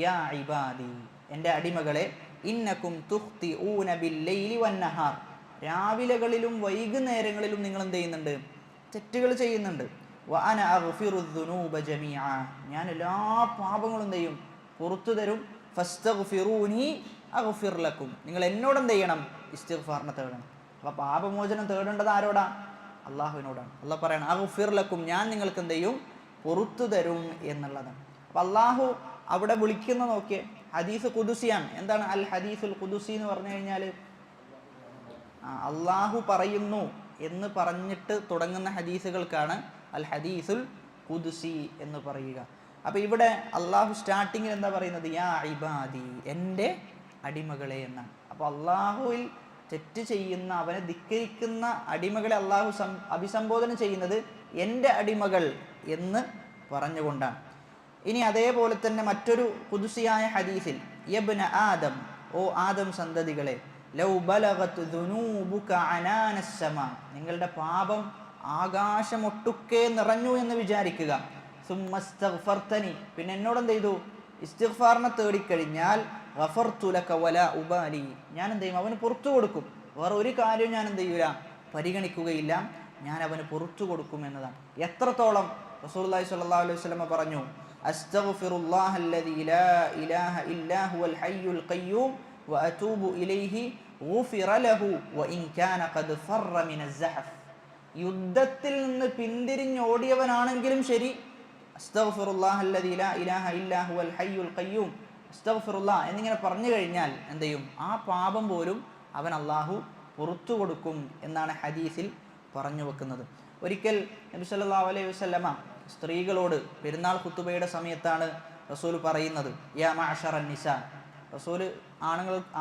യാ ഇബാദി, എൻ്റെ അടിമകളെ, ഇന്നക്കും തുഖ്തിഊന ബില്ലൈലി വന്നഹാർ, രാവിലെകളിലും വൈകുന്നേരങ്ങളിലും നിങ്ങൾ എന്ത് ചെയ്യുന്നുണ്ട്? തെറ്റുകൾ ചെയ്യുന്നുണ്ട്. വഅന അഗ്ഫിറു ദുനൂബ ജമീഅ, ഞാൻ എല്ലാ പാപങ്ങളും എന്ത് ചെയ്യും? പുറത്തു തരും. ഫസ്തഗ്ഫിറൂനി അഗ്ഫിർ ലക്കും, നിങ്ങൾ എന്നോട് എന്ത് ചെയ്യണം? ഇസ്തിഗ്ഫാറിനെ തേടണം. അപ്പോൾ പാപമോചനം തേടേണ്ടത് ആരോടാ? അള്ളാഹുവിനോടാണ്. അള്ളാഹ് പറയണം, അഗ്ഫിർ ലക്കും, ഞാൻ നിങ്ങൾക്ക് എന്ത് ചെയ്യും? പുറത്തു തരും എന്നുള്ളതാണ്. അപ്പം അള്ളാഹു അവിടെ വിളിക്കുന്ന നോക്കിയേ, ഹദീസ് ഖുദുസിയാണ്. എന്താണ് അൽ ഹദീസുൽ ഖുദുസി എന്ന് പറഞ്ഞു കഴിഞ്ഞാൽ? അള്ളാഹു പറയുന്നു എന്ന് പറഞ്ഞിട്ട് തുടങ്ങുന്ന ഹദീസുകൾക്കാണ് അൽ ഹദീസുൽ ഖുദുസി എന്ന് പറയുക. അപ്പോൾ ഇവിടെ അള്ളാഹു സ്റ്റാർട്ടിങ്ങിൽ എന്താ പറയുന്നത്? യാ ഇബാദി, എൻ്റെ അടിമകളെ എന്നാണ്. അപ്പോൾ അള്ളാഹുവിൽ തെറ്റ് ചെയ്യുന്ന, അവനെ ധിക്കരിക്കുന്ന അടിമകളെ അള്ളാഹു അഭിസംബോധന ചെയ്യുന്നത് എൻ്റെ അടിമകൾ എന്ന് പറഞ്ഞുകൊണ്ടാണ്. ഇനി അതേപോലെ തന്നെ മറ്റൊരു ഖുദ്സിയായ ഹദീസിൽ, യബ്ന ആദം, ഓ ആദം സന്തതികളെ, ലൗ ബലഗത് ദുനൂബുക അനാനസ് സമാ, നിങ്ങളുടെ പാപം ആകാശമൊട്ടുക്കെ നിറഞ്ഞു എന്ന് വിചാരിക്കുക. സുമ്മസ്തഗ്ഫർതനി, പിന്നെ എന്നോട് എന്ത് ചെയ്തു? ഇസ്തിഗ്ഫാറിനെ തേടിക്കഴിഞ്ഞാൽ, ഗഫർതു ലക വലാ ഉബാലി, ഞാൻ എന്ത് ചെയ്യും? അവന് പുറത്തു കൊടുക്കും. വേറെ ഒരു കാര്യവും ഞാൻ എന്ത് ചെയ്യൂല? പരിഗണിക്കുകയില്ല, ഞാൻ അവന് പുറത്തു കൊടുക്കും എന്നതാണ്. എത്രത്തോളം? റസൂലുള്ളാഹി സ്വല്ലല്ലാഹു അലൈഹി വസല്ലം പറഞ്ഞു, അസ്തഗ്ഫിറുല്ലാഹല്ലദീ ലാ ഇലാഹ ഇല്ലാ ഹുവൽ ഹയ്യുൽ ഖയ്യൂം വഅതൂബു ഇലൈഹി ഗുഫിറ ലഹു വഇൻ കാന ഖദ് ഫറ മിനസ് സഹഫ്, യുദ്ധത്തിൽ നിന്ന് പിന്തിരിഞ്ഞോടിയവനാണെങ്കിലും ശരി, അസ്തഗ്ഫിറുല്ലാഹല്ലദീ ലാ ഇലാഹ ഇല്ലാ ഹുവൽ ഹയ്യുൽ ഖയ്യൂം, അസ്തഗ്ഫിറുല്ലാഹ് എന്നിങ്ങനെ പറഞ്ഞു കഴിഞ്ഞാൽ എന്ത് ചെയ്യും? ആ പാപം പോലും അവൻ അള്ളാഹു പുറത്തു കൊടുക്കും എന്നാണ് ഹദീസിൽ പറഞ്ഞു വെക്കുന്നത്. ഒരിക്കൽ നബി സല്ലല്ലാഹു അലൈഹി വസല്ലമ സ്ത്രീകളോട് പെരുന്നാൾ ഖുതുബയുടെ സമയത്താണ് റസൂൽ പറയുന്നത്, യാ മഅശറൻ നിസാ, റസൂൽ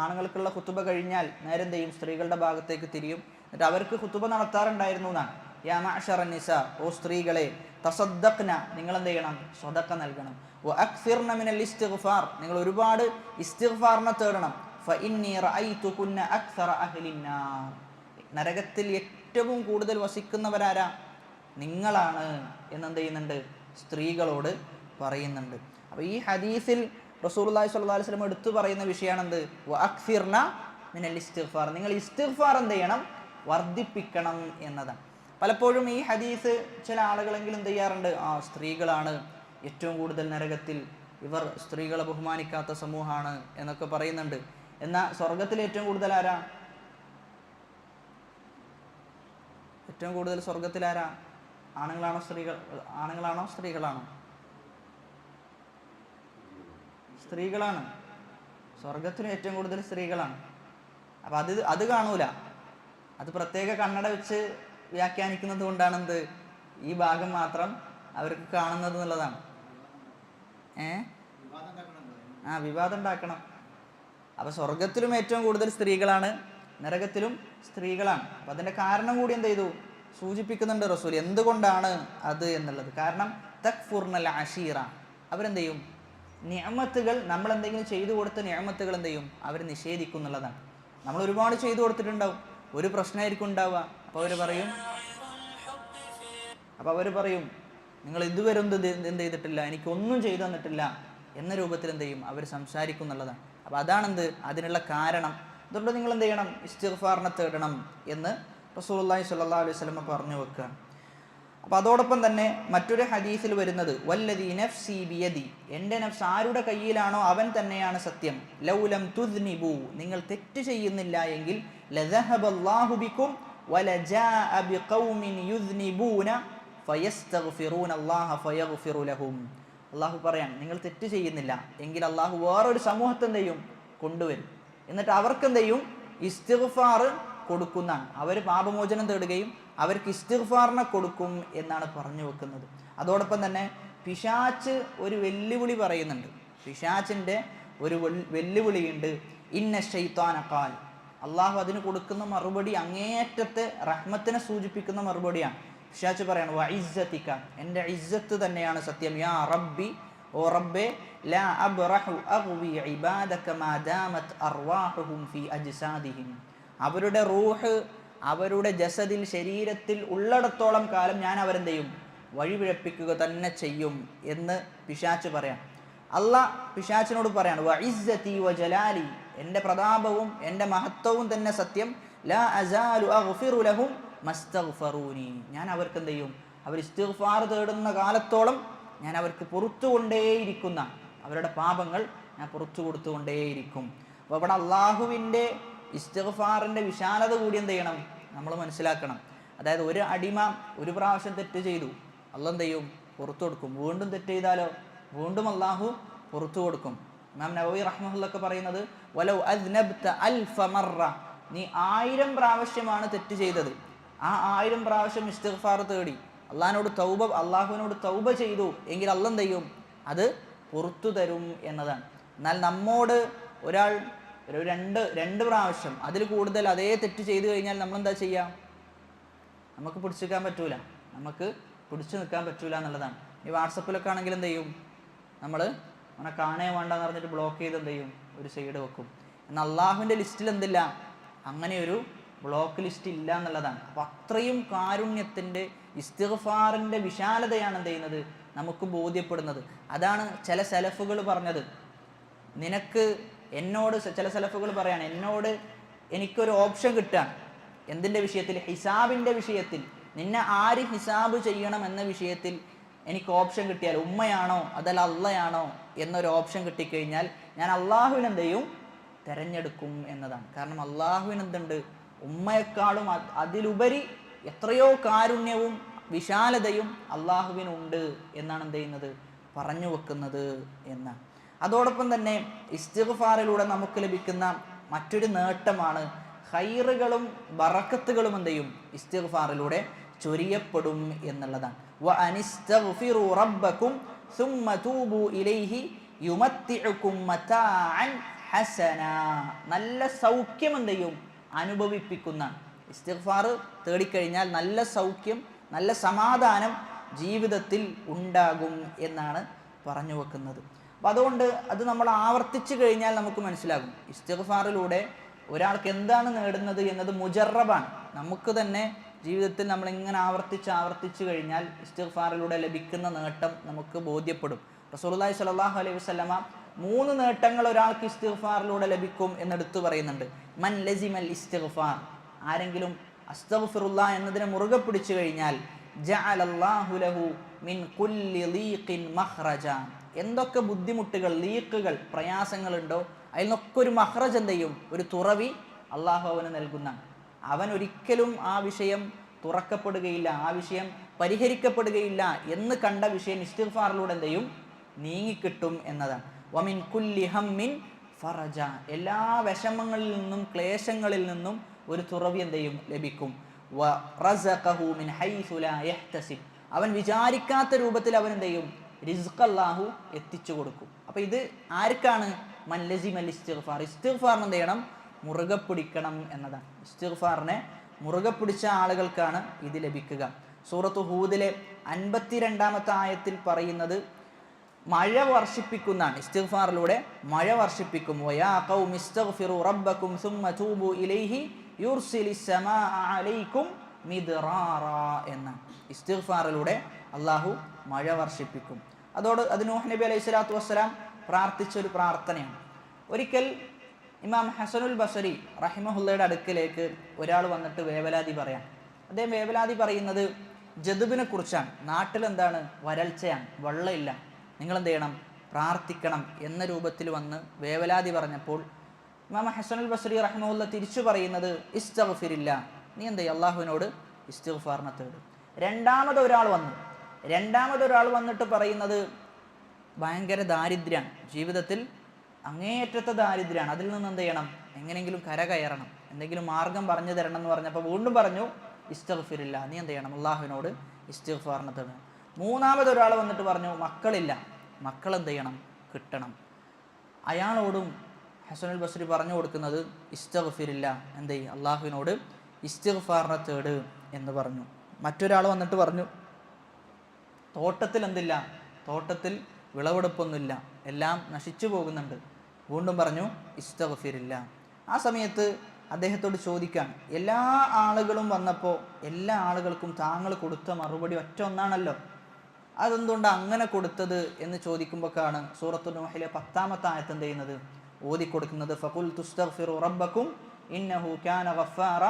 ആണുങ്ങൾക്കുള്ള ഖുതുബ കഴിഞ്ഞാൽ നേരെ എന്ത് ചെയ്യും? സ്ത്രീകളുടെ ഭാഗത്തേക്ക് തിരിയും. എന്നിട്ട് അവർക്ക് ഖുതുബ നടത്താറുണ്ടായിരുന്നു എന്നാണ്. യാ മഅശറൻ നിസാ, ഓ സ്ത്രീകളെ, തസദ്ദഖ്ന, നിങ്ങൾ എന്ത് ചെയ്യണം? സ്വതക്ക നൽകണം. വഅക്സിർന മിനൽ ഇസ്തിഗ്ഫാർ, നിങ്ങൾ ഒരുപാട് ഇസ്തിഗ്ഫാറിനെ തേടണം. ഫഇന്നി റഅയ്തുകുന്ന അക്സറ അഹ്ലിന്നാർ, നരകത്തിൽ ഏറ്റവും കൂടുതൽ വസിക്കുന്നവരാരാ? നിങ്ങളാണ് എന്നെന്ത് ചെയ്യുന്നുണ്ട്? സ്ത്രീകളോട് പറയുന്നുണ്ട്. അപ്പോൾ ഈ ഹദീസിൽ റസൂലുള്ളാഹി സ്വല്ലല്ലാഹു അലൈഹി വസല്ലം എടുത്തു പറയുന്ന വിഷയമാണെന്ത്? വഅക്സിർന മിനൽ ഇസ്തിഗ്ഫാർ, നിങ്ങൾ ഇസ്തിഗ്ഫാർ എന്ത് ചെയ്യണം? വർദ്ധിപ്പിക്കണം എന്നതാണ്. പലപ്പോഴും ഈ ഹദീസ് ചില ആളുകളെങ്കിലും എന്ത് ചെയ്യാറുണ്ട്? സ്ത്രീകളാണ് ഏറ്റവും കൂടുതൽ നരകത്തിൽ, ഇവർ സ്ത്രീകളെ ബഹുമാനിക്കാത്ത സമൂഹമാണ് എന്നൊക്കെ പറയുന്നുണ്ട്. എന്നാൽ സ്വർഗത്തിൽ ഏറ്റവും കൂടുതൽ ആരാ? ഏറ്റവും കൂടുതൽ സ്വർഗത്തിൽ ആരാ? ആണുങ്ങളാണോ സ്ത്രീകളാണോ? സ്ത്രീകളാണ്. സ്വർഗത്തിന് ഏറ്റവും കൂടുതൽ സ്ത്രീകളാണ്. അപ്പം അത് കാണൂല, അത് പ്രത്യേക കണ്ണട വെച്ച് വ്യാഖ്യാനിക്കുന്നത് കൊണ്ടാണ് എന്ത്? ഈ ഭാഗം മാത്രം അവർക്ക് കാണുന്നത് എന്നുള്ളതാണ്. വിവാദം ഉണ്ടാക്കണം. അപ്പൊ സ്വർഗത്തിലും ഏറ്റവും കൂടുതൽ സ്ത്രീകളാണ്, നരകത്തിലും സ്ത്രീകളാണ്. അപ്പൊ അതിന്റെ കാരണം കൂടി എന്ത് ചെയ്തു? സൂചിപ്പിക്കുന്നുണ്ട് റസൂൽ. എന്തുകൊണ്ടാണ് അത് എന്നുള്ളത്. കാരണം തക്ഫുർനൽ അശീറ, അവരെന്ത് ചെയ്യും? നിഅമത്തുകൾ, നമ്മൾ എന്തെങ്കിലും ചെയ്തു കൊടുത്ത നിഅമത്തുകൾ എന്ത് ചെയ്യും? അവർ നിഷേധിക്കും എന്നുള്ളതാണ്. നമ്മൾ ഒരുപാട് ചെയ്തു കൊടുത്തിട്ടുണ്ടാവും, ഒരു പ്രശ്നമായിരിക്കും ഉണ്ടാവുക. അപ്പോൾ അവർ പറയും നിങ്ങൾ ഇതുവരെ എന്ത് ചെയ്തിട്ടില്ല, എനിക്കൊന്നും ചെയ്തു തന്നിട്ടില്ല എന്ന രൂപത്തിൽ എന്ത് ചെയ്യും? അവർ സംസാരിക്കും എന്നുള്ളതാണ്. അപ്പോൾ അതാണെന്ത്? അതിനുള്ള കാരണം. അതുകൊണ്ട് നിങ്ങൾ എന്ത് ചെയ്യണം? ഇസ്തിഗ്ഫാറിനെ തേടണം എന്ന് റസൂലുള്ളാഹി സ്വല്ലല്ലാഹു അലൈഹി വസല്ലം പറഞ്ഞു വെക്കുകയാണ്. അപ്പോൾ അതോടൊപ്പം തന്നെ മറ്റൊരു ഹദീസിൽ വരുന്നത്, വല്ലദീ നഫ്സി ബിയദി, എൻ്റെ നഫ്സ് ആരുടെ കയ്യിലാണോ അവൻ തന്നെയാണ് സത്യം. ലൗലം തുദ്നിബു, നിങ്ങൾ തെറ്റ് ചെയ്യുന്നില്ല എങ്കിൽ, ലദഹബല്ലാഹു ബികും വലജാഅ ബിഖൗമിൻ യുദ്നിബൂന ഫയസ്തഗ്ഫിറൂന അല്ലാഹ ഫയഗ്ഫിറു ലഹും. അള്ളാഹു പറയാൻ, നിങ്ങൾ തെറ്റ് ചെയ്യുന്നില്ല എങ്കിൽ അള്ളാഹു വേറൊരു സമൂഹത്തെ എന്ത് ചെയ്യും? കൊണ്ടുവരും. എന്നിട്ട് അവർക്ക് എന്ത് ചെയ്യും? ഇസ്തിഗ്ഫാർ കൊടുക്കുന്നതാണ്. അവർ പാപമോചനം തേടുകയും അവർക്ക് ഇസ്തിഗ്ഫാറിനെ കൊടുക്കും എന്നാണ് പറഞ്ഞു വെക്കുന്നത്. അതോടൊപ്പം തന്നെ പിശാച്ച് ഒരു വെല്ലുവിളി പറയുന്നുണ്ട്. പിശാച്ചിൻ്റെ ഒരു വെല്ലുവിളിയുണ്ട്. ഇന്ന ശൈത്താന ഖാൽ, അള്ളാഹു അതിന് കൊടുക്കുന്ന മറുപടി അങ്ങേയറ്റത്തെ റഹ്മത്തിനെ സൂചിപ്പിക്കുന്ന മറുപടിയാണ്. പിശാച്ച് പറയാണ്, വഇസ്സതിക, എൻ്റെ ഇസ്സത്ത് തന്നെയാണ് സത്യം. യാ റബ്ബി, ഓ ഓ റബ്ബേ ലാ അബ്റഹു അഗ്വി ഇബാദക മാ ദാമത് അർവാഹുഹും ഫീ അജ്സാദിഹിം, അവരുടെ റൂഹ് അവരുടെ ജസദിൽ ശരീരത്തിൽ ഉള്ളിടത്തോളം കാലം ഞാൻ അവരെന്ത് ചെയ്യും, വഴിപിഴപ്പിക്കുക തന്നെ ചെയ്യും എന്ന് പിശാച് പറയാം. അള്ളാഹ് പിശാചിനോട് പറയാണ്, വ ഇസ്സതി വ ജലാലി, എൻ്റെ പ്രതാപവും എൻ്റെ മഹത്വവും തന്നെ സത്യം, ലാ അസാലു അഗ്ഫിറു ലഹും മസ്തഗ്ഫറൂനി, ഞാൻ അവർക്ക് എന്ത് ചെയ്യും, അവർ ഇസ്തിഗ്ഫാർ തേടുന്ന കാലത്തോളം ഞാൻ അവർക്ക് പുറത്തുകൊണ്ടേയിരിക്കുന്ന അവരുടെ പാപങ്ങൾ ഞാൻ പുറത്തു കൊടുത്തുകൊണ്ടേയിരിക്കും. അപ്പോൾ അവിടെ അള്ളാഹുവിൻ്റെ ഇസ്തിഗ്ഫാറിൻ്റെ വിശാലത കൂടി എന്ത് ചെയ്യണം, നമ്മൾ മനസ്സിലാക്കണം. അതായത് ഒരു അടിമ ഒരു പ്രാവശ്യം തെറ്റ് ചെയ്തു, അള്ളാഹ് എന്ത് ചെയ്യും, പുറത്തു കൊടുക്കും. വീണ്ടും തെറ്റ് ചെയ്താലോ വീണ്ടും അള്ളാഹു പുറത്തു കൊടുക്കും. ഇമാം നവവി റഹ്മത്തുള്ളാഹി പറയുന്നത്, വലൗ അദ്നബ്ത അൽഫ മറ, നീ 1000 പ്രാവശ്യമാണ് തെറ്റ് ചെയ്തത്, ആ 1000 പ്രാവശ്യം ഇസ്തിഗ്ഫാർ തേടി അള്ളാഹുവിനോട് തൗബ ചെയ്തു എങ്കിൽ അള്ളാഹ് എന്ത് ചെയ്യും, അത് പുറത്തു തരും എന്നതാണ്. എന്നാൽ നമ്മോട് ഒരാൾ ഒരു രണ്ട് പ്രാവശ്യം അതിൽ കൂടുതൽ അതേ തെറ്റ് ചെയ്തു കഴിഞ്ഞാൽ നമ്മൾ എന്താ ചെയ്യുക, നമുക്ക് പിടിച്ചെടുക്കാൻ പറ്റൂല, നമുക്ക് പിടിച്ചു നിൽക്കാൻ പറ്റൂല എന്നുള്ളതാണ്. ഈ വാട്സപ്പിലൊക്കെ ആണെങ്കിൽ എന്ത് ചെയ്യും, നമ്മൾ അവനെ കാണേ വേണ്ടെന്ന് പറഞ്ഞിട്ട് ബ്ലോക്ക് ചെയ്ത് എന്ത് ചെയ്യും, ഒരു സൈഡ് വെക്കും. എന്നാൽ അള്ളാഹുവിൻ്റെ ലിസ്റ്റിൽ എന്തില്ല, അങ്ങനെ ഒരു ബ്ലോക്ക് ലിസ്റ്റ് ഇല്ല എന്നുള്ളതാണ്. അപ്പം അത്രയും കാരുണ്യത്തിൻ്റെ ഇസ്തിഗ്ഫാറിൻ്റെ വിശാലതയാണ് എന്ത് ചെയ്യുന്നത്, നമുക്ക് ബോധ്യപ്പെടുന്നത്. അതാണ് ചില സലഫുകൾ പറഞ്ഞത്, നിനക്ക് എന്നോട് ചില സലഫുകൾ പറയാണ്, എനിക്കൊരു ഓപ്ഷൻ കിട്ടാൻ എന്തിൻ്റെ വിഷയത്തിൽ, ഹിസാബിൻ്റെ വിഷയത്തിൽ, നിന്നെ ആര് ഹിസാബ് ചെയ്യണം എന്ന വിഷയത്തിൽ എനിക്ക് ഓപ്ഷൻ കിട്ടിയാൽ ഉമ്മയാണോ അതല്ല അള്ളയാണോ എന്നൊരു ഓപ്ഷൻ കിട്ടിക്കഴിഞ്ഞാൽ ഞാൻ അള്ളാഹുവിന് എന്ത് ചെയ്യും, തിരഞ്ഞെടുക്കും എന്നതാണ്. കാരണം അള്ളാഹുവിന് എന്തുണ്ട്, ഉമ്മയെക്കാളും അതിലുപരി എത്രയോ കാരുണ്യവും വിശാലതയും അള്ളാഹുവിനുണ്ട് എന്നാണ് എന്ത് ചെയ്യുന്നത്, പറഞ്ഞു വെക്കുന്നത് എന്നാണ്. അതോടൊപ്പം തന്നെ ഇസ്തിഗ്ഫാറിലൂടെ നമുക്ക് ലഭിക്കുന്ന മറ്റൊരു നേട്ടമാണ് ഖൈറുകളും ബറക്കത്തുകളും എന്ത് ചെയ്യും, ഇസ്തിഗ്ഫാറിലൂടെ ചൊരിയപ്പെടും എന്നുള്ളതാണ്. വ അനിസ്തഗ്ഫിറു റബ്ബക്കും സുമ്മ തൂബു ഇലൈഹി യുമത്തിഉകും മതാഅൻ ഹസന, നല്ല സൗഖ്യം എന്ത് ചെയ്യും, അനുഭവിപ്പിക്കുന്ന. ഇസ്തിഗ്ഫാർ തേടിക്കഴിഞ്ഞാൽ നല്ല സൗഖ്യം, നല്ല സമാധാനം ജീവിതത്തിൽ ഉണ്ടാകും എന്നാണ് പറഞ്ഞു വെക്കുന്നത്. അപ്പം അതുകൊണ്ട് അത് നമ്മൾ ആവർത്തിച്ചു കഴിഞ്ഞാൽ നമുക്ക് മനസ്സിലാകും, ഇസ്തിഗ്ഫാറിലൂടെ ഒരാൾക്ക് എന്താണ് നേടുന്നത് എന്നത് മുജറബാണ്. നമുക്ക് തന്നെ ജീവിതത്തിൽ നമ്മളിങ്ങനെ ആവർത്തിച്ച് കഴിഞ്ഞാൽ ഇസ്തിഗ്ഫാറിലൂടെ ലഭിക്കുന്ന നേട്ടം നമുക്ക് ബോധ്യപ്പെടും. റസൂലുള്ളാഹി സ്വല്ലല്ലാഹു അലൈഹി വസല്ലമ 3 നേട്ടങ്ങൾ ഒരാൾക്ക് ഇസ്തിഗ്ഫാറിലൂടെ ലഭിക്കും എന്നെടുത്തു പറയുന്നുണ്ട്. മൻ ലസിമൽ ഇസ്തിഗ്ഫാർ, ആരെങ്കിലും അസ്തഗ്ഫിറുല്ലാഹ് എന്നതിനെ മുറുകെ പിടിച്ചു കഴിഞ്ഞാൽ ജഅലല്ലാഹു ലഹു മിൻ കുല്ലി ലീഖിൻ മഖ്റജ, എന്തൊക്കെ ബുദ്ധിമുട്ടുകൾ, ലീഖുകൾ, പ്രയാസങ്ങളുണ്ടോ അതിൽ നിന്നൊക്കെ ഒരു മഖ്റജ് എന്ത് ചെയ്യും, ഒരു തുറവി അള്ളാഹു അവന് നൽകുന്ന. അവൻ ഒരിക്കലും ആ വിഷയം തുറക്കപ്പെടുകയില്ല, ആ വിഷയം പരിഹരിക്കപ്പെടുകയില്ല എന്ന് കണ്ട വിഷയം ഇസ്തിഗ്ഫാറിലൂടെ എന്ത് ചെയ്യും, നീങ്ങിക്കിട്ടും എന്നതാണ്. വമിൻ കുല്ലി ഹമ്മിൻ ഫറജ, എല്ലാ വിഷമങ്ങളിൽ നിന്നും ക്ലേശങ്ങളിൽ നിന്നും ഒരു തുറവി എന്ത് ചെയ്യും, ലഭിക്കും. വ റസഖഹു മിൻ ഹൈസു ലാ യഹ്തസിബ്, അവൻ വിചാരിക്കാത്ത രൂപത്തിൽ അവൻ എന്ത് ചെയ്യും, റിസ്ഖ് അല്ലാഹു എത്തിച്ചു കൊടുക്കും. അപ്പോൾ ഇത് ആർക്കാണ്, മൻ ലസിമൽ ഇസ്തിഗ്ഫാർ, ഇസ്തിഗ്ഫാറിനെ എന്ത് ചെയ്യണം, മുറുകെ പിടിക്കണം എന്നതാണ്. ഇസ്തിഗ്ഫാറിനെ മുറുകെ പിടിച്ച ആളുകൾക്കാണ് ഇത് ലഭിക്കുക. സൂറത്തു ഹൂദിലെ 52-ാമത്തെ ആയത്തിൽ പറയുന്നത് മഴ വർഷിപ്പിക്കുന്നതാണ്. ഇസ്തിഗ്ഫാറിലൂടെ മഴ വർഷിപ്പിക്കും. വയാ ഖൗമി ഇസ്തഗ്ഫിറു റബ്ബക്കും സുമ്മ തൂബു ഇലൈഹി യുർസിലിസ് സമാഅ അലൈക്കും മിദ്റാറ എന്ന. ഇസ്തിഗ്ഫാറിലൂടെ അള്ളാഹു മഴ വർഷിപ്പിക്കും. അത് നൂഹ് നബി അലൈഹി സ്വലാത്തു വസ്സലാം പ്രാർത്ഥിച്ചൊരു പ്രാർത്ഥനയാണ്. ഒരിക്കൽ ഇമാം ഹസനുൽ ബസരി റഹിമഹുല്ലയുടെ അടുക്കിലേക്ക് ഒരാൾ വന്നിട്ട് വേവലാതി പറയാം. അദ്ദേഹം വേവലാതി പറയുന്നത് ജദുബിനെ കുറിച്ചാണ്. നാട്ടിലെന്താണ്, വരൾച്ചയാണ്, വെള്ളമില്ല, നിങ്ങളെന്ത് ചെയ്യണം, പ്രാർത്ഥിക്കണം എന്ന രൂപത്തിൽ വന്ന് വേവലാതി പറഞ്ഞപ്പോൾ ഇമാം ഹസനുൽ ബസരി റഹിമഹുല്ല തിരിച്ചു പറയുന്നത് ഇസ്തഗ്ഫിരില്ല, നീ എന്ത് ചെയ്യും, അള്ളാഹുവിനോട് ഇസ്തിഗ്ഫാറിനെ തേടും. രണ്ടാമതൊരാൾ വന്നിട്ട് പറയുന്നത് ഭയങ്കര ദാരിദ്ര്യമാണ്, ജീവിതത്തിൽ അങ്ങേയറ്റത്തെ ദാരിദ്ര്യമാണ്, അതിൽ നിന്ന് എന്ത് ചെയ്യണം, എങ്ങനെയെങ്കിലും കരകയറണം, എന്തെങ്കിലും മാർഗം പറഞ്ഞു തരണം എന്ന് പറഞ്ഞപ്പോൾ വീണ്ടും പറഞ്ഞു ഇസ്തഗ്ഫിരില്ല, നീ എന്ത് ചെയ്യണം, അള്ളാഹുവിനോട് ഇസ്തിഗ്ഫാറിനെ തേടണം. മൂന്നാമതൊരാൾ വന്നിട്ട് പറഞ്ഞു മക്കളില്ല, മക്കളെന്ത് ചെയ്യണം, കിട്ടണം. അയാളോടും ഹസനുൽ ബസ്രി പറഞ്ഞു കൊടുക്കുന്നത് ഇസ്തഗ്ഫിരില്ല, എന്ത് ചെയ്യും, അള്ളാഹുവിനോട് ഇസ്തിഗ്ഫാറിനെ തേട് എന്ന് പറഞ്ഞു. മറ്റൊരാൾ വന്നിട്ട് പറഞ്ഞു തോട്ടത്തിൽ എന്തില്ല, തോട്ടത്തിൽ വിളവെടുപ്പൊന്നുമില്ല, എല്ലാം നശിച്ചു പോകുന്നുണ്ട്. വീണ്ടും പറഞ്ഞു ഇസ്തഗ്ഫിരില്ല. ആ സമയത്ത് അദ്ദേഹത്തോട് ചോദിക്കാൻ എല്ലാ ആളുകളും വന്നപ്പോൾ എല്ലാ ആളുകൾക്കും താങ്കൾ കൊടുത്ത മറുപടി ഒറ്റ ഒന്നാണല്ലോ, അതെന്തുകൊണ്ട് അങ്ങനെ കൊടുത്തത് എന്ന് ചോദിക്കുമ്പോഴാണ് സൂറത്തു നൂഹിലെ 10-ാമത്തെ ആയത്ത് എന്ത് ചെയ്യുന്നത്, ഓതിക്കൊടുക്കുന്നത്. ഫഖുൽ തുസ്തഗ്ഫിറു റബ്ബക്കും ഇന്നഹു കാന ഗഫാറ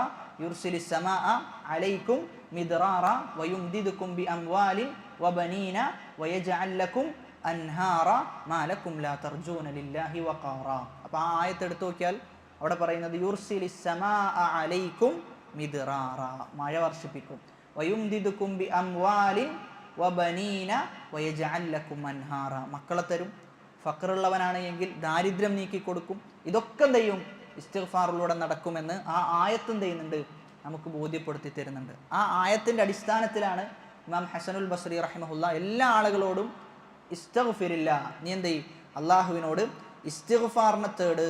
യുർസിലിസ് സമാഅ അലൈക്കും മിദ്റാറ വയുംദിദുക്കും ബിഅംവാലിൻ വബനീന വയജ്അൽ ലക്കും അൻഹാറ മാ ലക്കും ലാ തർജൂന ലില്ലാഹി വഖാറ. അപ്പോൾ ആ ആയത്ത് എടുത്തു നോക്കിയാൽ അവിടെ പറയുന്നത് യുർസിലിസ് സമാഅ അലൈക്കും മിദ്റാറ, മഴ വർഷിപ്പിക്കും, വയുംദിദുക്കും ബിഅംവാലിൻ വബനീന വയജ്അൽ ലക്കും അൻഹാറ, മക്കളെ തരും, ഫഖറുള്ളവനാണ് എങ്കിൽ ദാരിദ്ര്യം നീക്കി കൊടുക്കും. ഇതൊക്കെ എന്ത് ചെയ്യും, ഇസ്തിഗ്ഫാറിലൂടെ നടക്കുമെന്ന് ആ ആയത്ത് എന്ത് ചെയ്യുന്നുണ്ട്, നമുക്ക് ബോധ്യപ്പെടുത്തി തരുന്നുണ്ട്. ആ ആയത്തിൻ്റെ അടിസ്ഥാനത്തിലാണ് ഇമാം ഹസനുൽ ബസ്രി റഹിമഹുല്ല എല്ലാ ആളുകളോടും ഇസ്തഗ്ഫിരില്ല, നീ എന്ത് ചെയ്യും, അള്ളാഹുവിനോട് ഇസ്തിഗ്ഫാറിനെ തേട്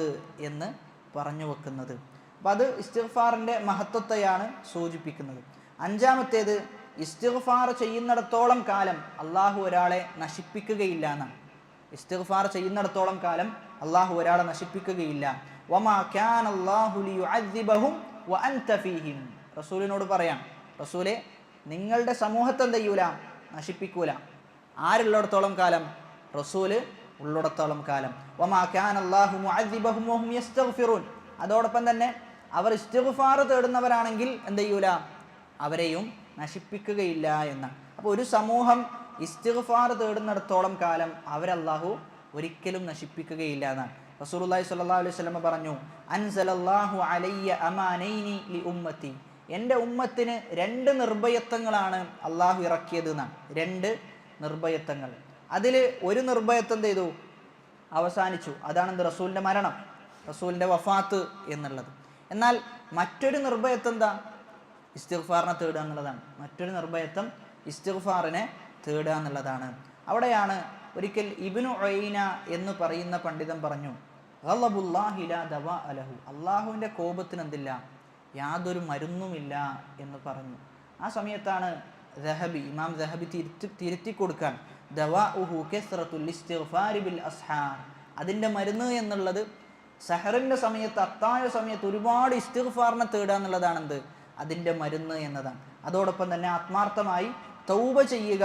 എന്ന് പറഞ്ഞു വെക്കുന്നത്. അപ്പം അത് ഇസ്തിഗ്ഫാറിൻ്റെ മഹത്വത്തെയാണ് സൂചിപ്പിക്കുന്നത്. അഞ്ചാമത്തേത്, ഇസ്തിഗ്ഫാർ ചെയ്യുന്നിടത്തോളം കാലം അള്ളാഹു ഒരാളെ നശിപ്പിക്കുകയില്ല എന്നാണ്. ഇസ്തിഗ്ഫാർ ചെയ്യുന്നിടത്തോളം കാലം അള്ളാഹു ഒരാളെ നശിപ്പിക്കുകയില്ല. വമാ കാന അല്ലാഹു ലിയുഅദ്ദിബഹും വഅൻത ഫീഹിം, റസൂലിനോട് പറയാം, റസൂലെ നിങ്ങളുടെ സമൂഹത്തെ എന്ത് ചെയ്യൂല, നശിപ്പിക്കൂല. ആരുള്ളിടത്തോളം കാലം, റസൂല് ഉള്ളിടത്തോളം കാലം. വമാ കാന അല്ലാഹു മുഅദ്ദിബഹും വഹും യസ്തഗ്ഫിറൂൻ, അതോടൊപ്പം തന്നെ അവർ ഇസ്തിഗ്ഫാർ തേടുന്നവരാണെങ്കിൽ എന്ത് ചെയ്യൂല, അവരെയും നശിപ്പിക്കുകയില്ല എന്നാണ്. അപ്പോൾ ഒരു സമൂഹം ഇസ്തിഗ്ഫാർ തേടുന്നിടത്തോളം കാലം അവരല്ലാഹു ഒരിക്കലും നശിപ്പിക്കുകയില്ല എന്നാണ്. റസൂലുള്ളാഹി സ്വല്ലല്ലാഹു അലൈഹി വസല്ലം പറഞ്ഞു, അൻസലല്ലാഹു അലയ്യ അമാനൈനി ലി ഉമ്മത്തി, എൻ്റെ ഉമ്മത്തിന് 2 നിർഭയത്വങ്ങളാണ് അള്ളാഹു ഇറക്കിയത് എന്നാണ്. 2 നിർഭയത്വങ്ങൾ. അതിൽ ഒരു നിർഭയത്വം എന്ത് ചെയ്തു, അവസാനിച്ചു. അതാണ് റസൂലിൻ്റെ മരണം, റസൂലിൻ്റെ വഫാത്ത് എന്നുള്ളത്. എന്നാൽ മറ്റൊരു നിർഭയത്വം എന്താ, ഇസ്തിഗ്ഫാറിനെ തേടുക എന്നുള്ളതാണ്. മറ്റൊരു നിർഭയത്വം ഇസ്തിഗ്ഫാറിനെ തേടുക എന്നുള്ളതാണ്. അവിടെയാണ് ഒരിക്കൽ ഇബ്നു ഉയൈന എന്ന് പറയുന്ന പണ്ഡിതൻ പറഞ്ഞു, ഗളബുല്ലാഹി ലാ ദവാ അലഹു, അള്ളാഹുവിൻ്റെ കോപത്തിന് എന്തില്ല, യാതൊരു മരുന്നുമില്ല എന്ന് പറഞ്ഞു. ആ സമയത്താണ് ഇമാം ദഹബി തിരുത്തി കൊടുക്കാൻ, ദവാഉഹു കസ്റത്തുൽ ഇസ്തിഗ്ഫാരി ബിൽ അസ്ഹാർ, അതിൻ്റെ മരുന്ന് എന്നുള്ളത് സഹറിൻ്റെ സമയത്ത്, അത്താഴ സമയത്ത് ഒരുപാട് ഇസ്തിഗ്ഫാറിനെ തേടുക എന്നുള്ളതാണ് എന്ത്, അതിൻ്റെ മരുന്ന് എന്നതാണ്. അതോടൊപ്പം തന്നെ ആത്മാർത്ഥമായി തൗബ ചെയ്യുക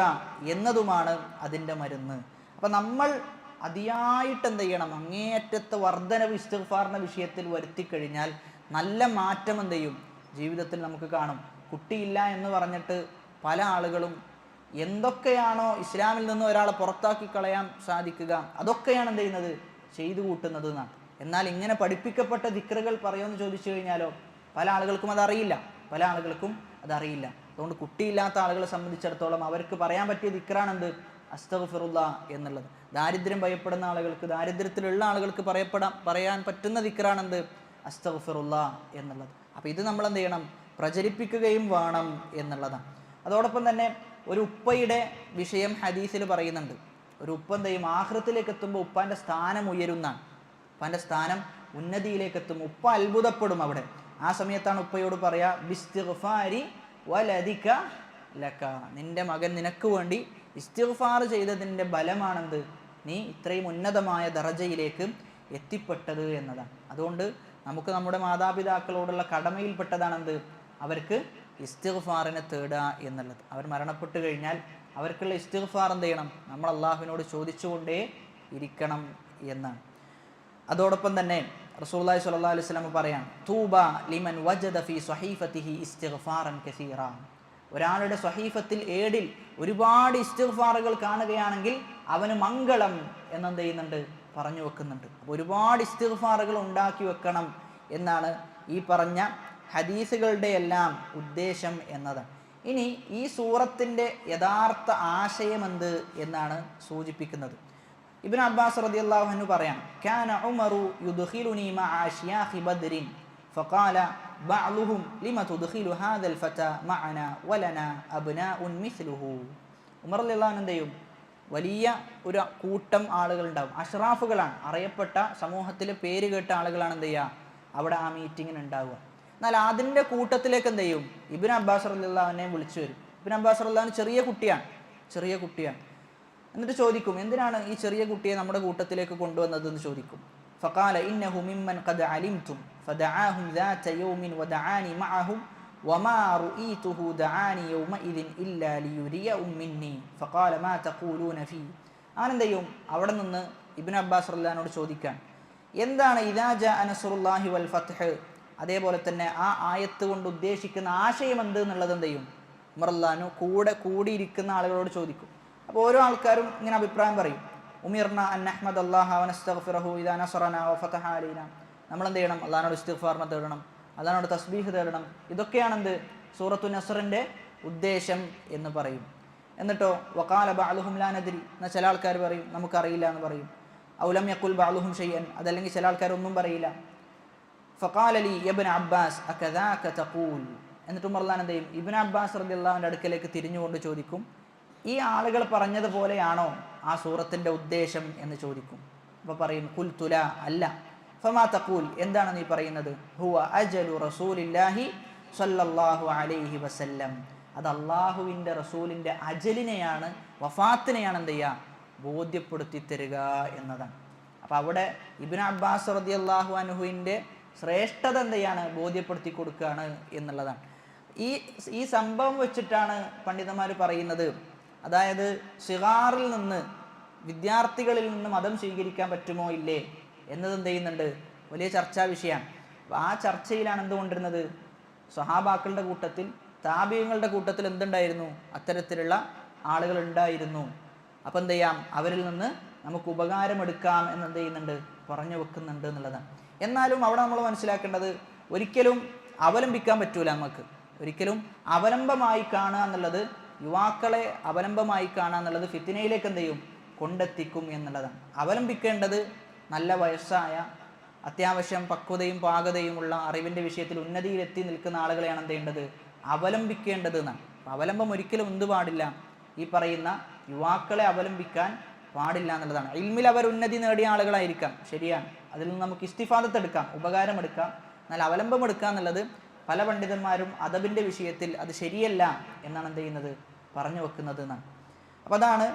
എന്നതുമാണ് അതിൻ്റെ മരുന്ന്. അപ്പം നമ്മൾ അതിയായിട്ട് എന്ത് ചെയ്യണം, അങ്ങേയറ്റത്തെ വർധനവ് ഇസ്തിഗ്ഫാറിൻ്റെ വിഷയത്തിൽ വരുത്തിക്കഴിഞ്ഞാൽ നല്ല മാറ്റം എന്ത് ചെയ്യും, ജീവിതത്തിൽ നമുക്ക് കാണും. കുട്ടിയില്ല എന്ന് പറഞ്ഞിട്ട് പല ആളുകളും എന്തൊക്കെയാണോ ഇസ്ലാമിൽ നിന്ന് ഒരാളെ പുറത്താക്കി കളയാൻ സാധിക്കുക അതൊക്കെയാണ് എന്ത് ചെയ്യുന്നത്, ചെയ്തു കൂട്ടുന്നത് എന്നാണ്. എന്നാൽ ഇങ്ങനെ പഠിപ്പിക്കപ്പെട്ട ദിക്റുകൾ പറയുമെന്ന് ചോദിച്ചു കഴിഞ്ഞാലോ പല ആളുകൾക്കും അതറിയില്ല, പല ആളുകൾക്കും അതറിയില്ല. അതുകൊണ്ട് കുട്ടിയില്ലാത്ത ആളുകളെ സംബന്ധിച്ചിടത്തോളം അവർക്ക് പറയാൻ പറ്റിയ ദിക്റാണെന്ത്, അസ്തഗ്ഫിറുല്ലാ എന്നുള്ളത്. ദാരിദ്ര്യം ഭയപ്പെടുന്ന ആളുകൾക്ക്, ദാരിദ്ര്യത്തിലുള്ള ആളുകൾക്ക് പറയാൻ പറ്റുന്ന ദിക്റാണെന്ത്, അസ്തഗ്ഫിറുല്ലാ എന്നുള്ളത്. അപ്പോൾ ഇത് നമ്മൾ എന്ത് ചെയ്യണം, പ്രചരിപ്പിക്കുകയും വേണം എന്നുള്ളതാണ്. അതോടൊപ്പം തന്നെ ഒരു ഉപ്പയുടെ വിഷയം ഹദീസിൽ പറയുന്നുണ്ട്. ഒരു ഉപ്പ എന്ത് ചെയ്യും, ആഖിറത്തിലേക്ക് എത്തുമ്പോൾ ഉപ്പാൻ്റെ സ്ഥാനം ഉയരുന്നാണ്, ഉപ്പാൻ്റെ സ്ഥാനം ഉന്നതിയിലേക്ക് എത്തും. ഉപ്പ അത്ഭുതപ്പെടും അവിടെ. ആ സമയത്താണ് ഉപ്പയോട് പറയാ, ബിസ്തിഗ്ഫാരി വലദിക ലക, നിന്റെ മകൻ നിനക്ക് വേണ്ടി ഇസ്തിഗ്ഫാർ ചെയ്തതിൻ്റെ ബലമാണെന്ത്, നീ ഇത്രയും ഉന്നതമായ ദറജയിലേക്ക് എത്തിപ്പെട്ടത് എന്നതാണ്. അതുകൊണ്ട് നമുക്ക് നമ്മുടെ മാതാപിതാക്കളോടുള്ള കടമയിൽപ്പെട്ടതാണെന്ത്, അവർക്ക് ഇസ്തിഗ്ഫാറിനെ തേടുക എന്നുള്ളത്. അവർ മരണപ്പെട്ടു കഴിഞ്ഞാൽ അവർക്കുള്ള ഇസ്തിഗ്ഫാർ എന്ത് ചെയ്യണം, നമ്മൾ അള്ളാഹുവിനോട് ചോദിച്ചുകൊണ്ടേ ഇരിക്കണം എന്നാണ്. അതോടൊപ്പം തന്നെ റസൂലുള്ളാഹി സ്വല്ലല്ലാഹു അലൈഹി വസല്ലം പറയാം, തൂബ ലിമൻ വജദ ഫീ സ്വഹീഫതിഹി ഇസ്തിഗ്ഫാറൻ കസീറ, ഒരാളുടെ സ്വഹീഫത്തിൽ ഏടിൽ ഒരുപാട് ഇസ്തിഗ്ഫാറുകൾ കാണുകയാണെങ്കിൽ അവന് മംഗളം എന്നെന്ത് ചെയ്യുന്നുണ്ട്, പറഞ്ഞു വെക്കുന്നുണ്ട്. അപ്പോൾ ഒരുപാട് ഇസ്തിഗ്ഫാറുകൾ ഉണ്ടാക്കി വെക്കണം എന്നാണ് ഈ പറഞ്ഞ ഹദീസുകളുടെ എല്ലാം ഉദ്ദേശം എന്നതാണ്. ഇനി ഈ സൂറത്തിൻ്റെ യഥാർത്ഥ ആശയം എന്ത് എന്നാണ് സൂചിപ്പിക്കുന്നത്. ഇബ്നു അബ്ബാസ് റളിയല്ലാഹു അൻഹു പറയാം, കാന ഉമറു യുദ്ഖിലുനി മഅ അശ്യാഖി ബദ്രിൻ ഫഖാല ബഅ്ലുഹും ലിമ തുദ്ഖിലു ഹാദൽ ഫതാ മഅനാ വലനാ അബ്നാഉൻ മിസ്ലുഹു. ഉമർ റളിയല്ലാഹു അൻഹു എന്ത് ചെയ്യും, വലിയ ഒരു കൂട്ടം ആളുകളുണ്ടാവും, അഷ്റാഫുകളാണ്, അറിയപ്പെട്ട സമൂഹത്തിൽ പേര് കേട്ട ആളുകളാണ് എന്ത് ചെയ്യുക, അവിടെ ആ മീറ്റിങ്ങിന് ഉണ്ടാവുക. എന്നാൽ അതിൻ്റെ കൂട്ടത്തിലേക്ക് എന്ത് ചെയ്യും, ഇബ്നു അബ്ബാസ് റളിയല്ലാഹു അൻഹുവിനെ വിളിച്ചു വരും. ഇബ്നു അബ്ബാസ് റളിയല്ലാഹു അൻഹു ചെറിയ കുട്ടിയാണ്. എന്നിട്ട് ചോദിക്കും, എന്തിനാണ് ഈ ചെറിയ കുട്ടിയെ നമ്മുടെ കൂട്ടത്തിലേക്ക് കൊണ്ടുവന്നത് എന്ന് ചോദിക്കും. ഫഖാല ഇന്നഹു മിമ്മൻ ഖദ് അലിംതും ഫദആഹും ദാത യൗമിൻ വദആനി മഅഹും വമാ റുഈതുഹു ദആനി യൗമഇദിൻ ഇല്ലാ ലിയുരിയഉം മിന്നി ഫഖാല മാ തഖൂലൂന ഫീ. ആനന്ദയും അവിടെ നിന്ന് ഇബ്നു അബ്ബാസ് റളിയല്ലാഹു ചോദിക്കാൻ, എന്താണ് ഇദാ ജാഅ നസ്റുല്ലാഹി വൽ ഫത്ഹ്, അതേപോലെ തന്നെ ആ ആയത്ത് കൊണ്ട് ഉദ്ദേശിക്കുന്ന ആശയം എന്ത് എന്നുള്ളത് എന്ത് ചെയ്യും, ഉമർ റളിയല്ലാഹു കൂടെ കൂടിയിരിക്കുന്ന ആളുകളോട് ചോദിക്കും. അപ്പോൾ ഓരോ ആൾക്കാരും ഇങ്ങനെ അഭിപ്രായം പറയും. ഉമിർന അൻ അഹ്മദ് അല്ലാഹ വനസ്തഗ്ഫിറഹു ഇദാ നസറന വഫതഹ അലൈനാ. നമ്മൾ എന്ത് ചെയ്യണം? അല്ലാഹുവിനോട് ഇസ്തിഗ്ഫാറിനെ തേടണം, അല്ലാഹുവിനോട് തസ്ബീഹ് തേടണം. ഇതൊക്കെയാണെന്ത് സൂറത്തു നസ്റിൻ്റെ ഉദ്ദേശം എന്ന് പറയും. എന്നിട്ടോ വഖാല ബഅലുഹും ലാ നദ്രി, എന്നാൽ ചില ആൾക്കാർ പറയും നമുക്കറിയില്ല എന്ന് പറയും. ഔലം യഖുൽ ബഅലുഹും ഷൈഅൻ, അതല്ലെങ്കിൽ ചില ആൾക്കാർ ഒന്നും പറയില്ല. ഫഖാല ലി ഇബ്നു അബ്ബാസ് അകദാക തഖൂൽ. എന്നിട്ട് ഉമർ റളിയല്ലാഹു എന്ത് ചെയ്യും? ഇബ്നു അബ്ബാസ് റളിയല്ലാഹുവിൻ്റെ അടുക്കലേക്ക് തിരിഞ്ഞുകൊണ്ട് ചോദിക്കും, ഈ ആളുകൾ പറഞ്ഞതുപോലെയാണോ ആ സൂറത്തിൻ്റെ ഉദ്ദേശം എന്ന് ചോദിക്കും. അപ്പോൾ പറയും ഖുൽതു ലാ, അല്ല. ഫമാ തഖൂൽ, എന്താണ് നീ പറയുന്നത്? ഹുവ അജലു റസൂലില്ലാഹി സ്വല്ലല്ലാഹു അലൈഹി വസല്ലം, അത് അള്ളാഹുവിൻ്റെ റസൂലിൻ്റെ അജലിനെയാണ്, വഫാത്തിനെയാണ് എന്ത് ചെയ്യുക, ബോധ്യപ്പെടുത്തി തരിക എന്നതാണ്. അപ്പോൾ അവിടെ ഇബ്നു അബ്ബാസ് റളിയല്ലാഹു അൻഹുവിൻ്റെ ശ്രേഷ്ഠത എന്ത് ചെയ്യാണ്, ബോധ്യപ്പെടുത്തി കൊടുക്കുകയാണ് എന്നുള്ളതാണ്. ഈ സംഭവം വെച്ചിട്ടാണ് പണ്ഡിതന്മാർ പറയുന്നത്, അതായത് സിഗാറിൽ നിന്ന്, വിദ്യാർത്ഥികളിൽ നിന്ന് മതം സ്വീകരിക്കാൻ പറ്റുമോ ഇല്ലേ എന്നത് എന്ത് ചെയ്യുന്നുണ്ട്, വലിയ ചർച്ചാ വിഷയമാണ്. അപ്പോൾ ആ ചർച്ചയിലാണ് എന്തുകൊണ്ടിരുന്നത്, സ്വഹാബാക്കളുടെ കൂട്ടത്തിൽ, താബിഈങ്ങളുടെ കൂട്ടത്തിൽ എന്തുണ്ടായിരുന്നു, അത്തരത്തിലുള്ള ആളുകൾ ഉണ്ടായിരുന്നു. അപ്പം എന്ത് ചെയ്യാം, അവരിൽ നിന്ന് നമുക്ക് ഉപകാരമെടുക്കാം എന്ന് എന്ത് ചെയ്യുന്നുണ്ട്, പറഞ്ഞു വെക്കുന്നുണ്ട് എന്നുള്ളതാണ്. എന്നാലും അവിടെ നമ്മൾ മനസ്സിലാക്കേണ്ടത്, ഒരിക്കലും അവലംബിക്കാൻ പറ്റൂല. നമുക്ക് ഒരിക്കലും അവലംബമായി കാണുക എന്നുള്ളത്, യുവാക്കളെ അവലംബമായി കാണുക എന്നുള്ളത് ഫിത്നയിലേക്ക് എന്ത് ചെയ്യും, കൊണ്ടെത്തിക്കും എന്നുള്ളതാണ്. അവലംബിക്കേണ്ടത് നല്ല വയസ്സായ, അത്യാവശ്യം പക്വതയും പാകതയുമുള്ള, അറിവിൻ്റെ വിഷയത്തിൽ ഉന്നതിയിലെത്തി നിൽക്കുന്ന ആളുകളെയാണ് എന്ത് ചെയ്യേണ്ടത്, അവലംബിക്കേണ്ടത് എന്നാണ്. അവലംബം ഒരിക്കലും എന്ത് പാടില്ല, ഈ പറയുന്ന യുവാക്കളെ അവലംബിക്കാൻ പാടില്ല എന്നുള്ളതാണ്. ഇൽമിൽ അവർ ഉന്നതി നേടിയ ആളുകളായിരിക്കാം, ശരിയാണ്, അതിൽ നിന്ന് നമുക്ക് ഇസ്തിഫാദത്ത് എടുക്കാം, ഉപകാരം എടുക്കാം. എന്നാൽ അവലംബം എടുക്കുക എന്നുള്ളത് പല പണ്ഡിതന്മാരും അദബിൻ്റെ വിഷയത്തിൽ അത് ശരിയല്ല എന്നാണ് എന്ത് ചെയ്യുന്നത്, പറഞ്ഞു വെക്കുന്നത് എന്നാണ്. അപ്പോൾ അതാണ്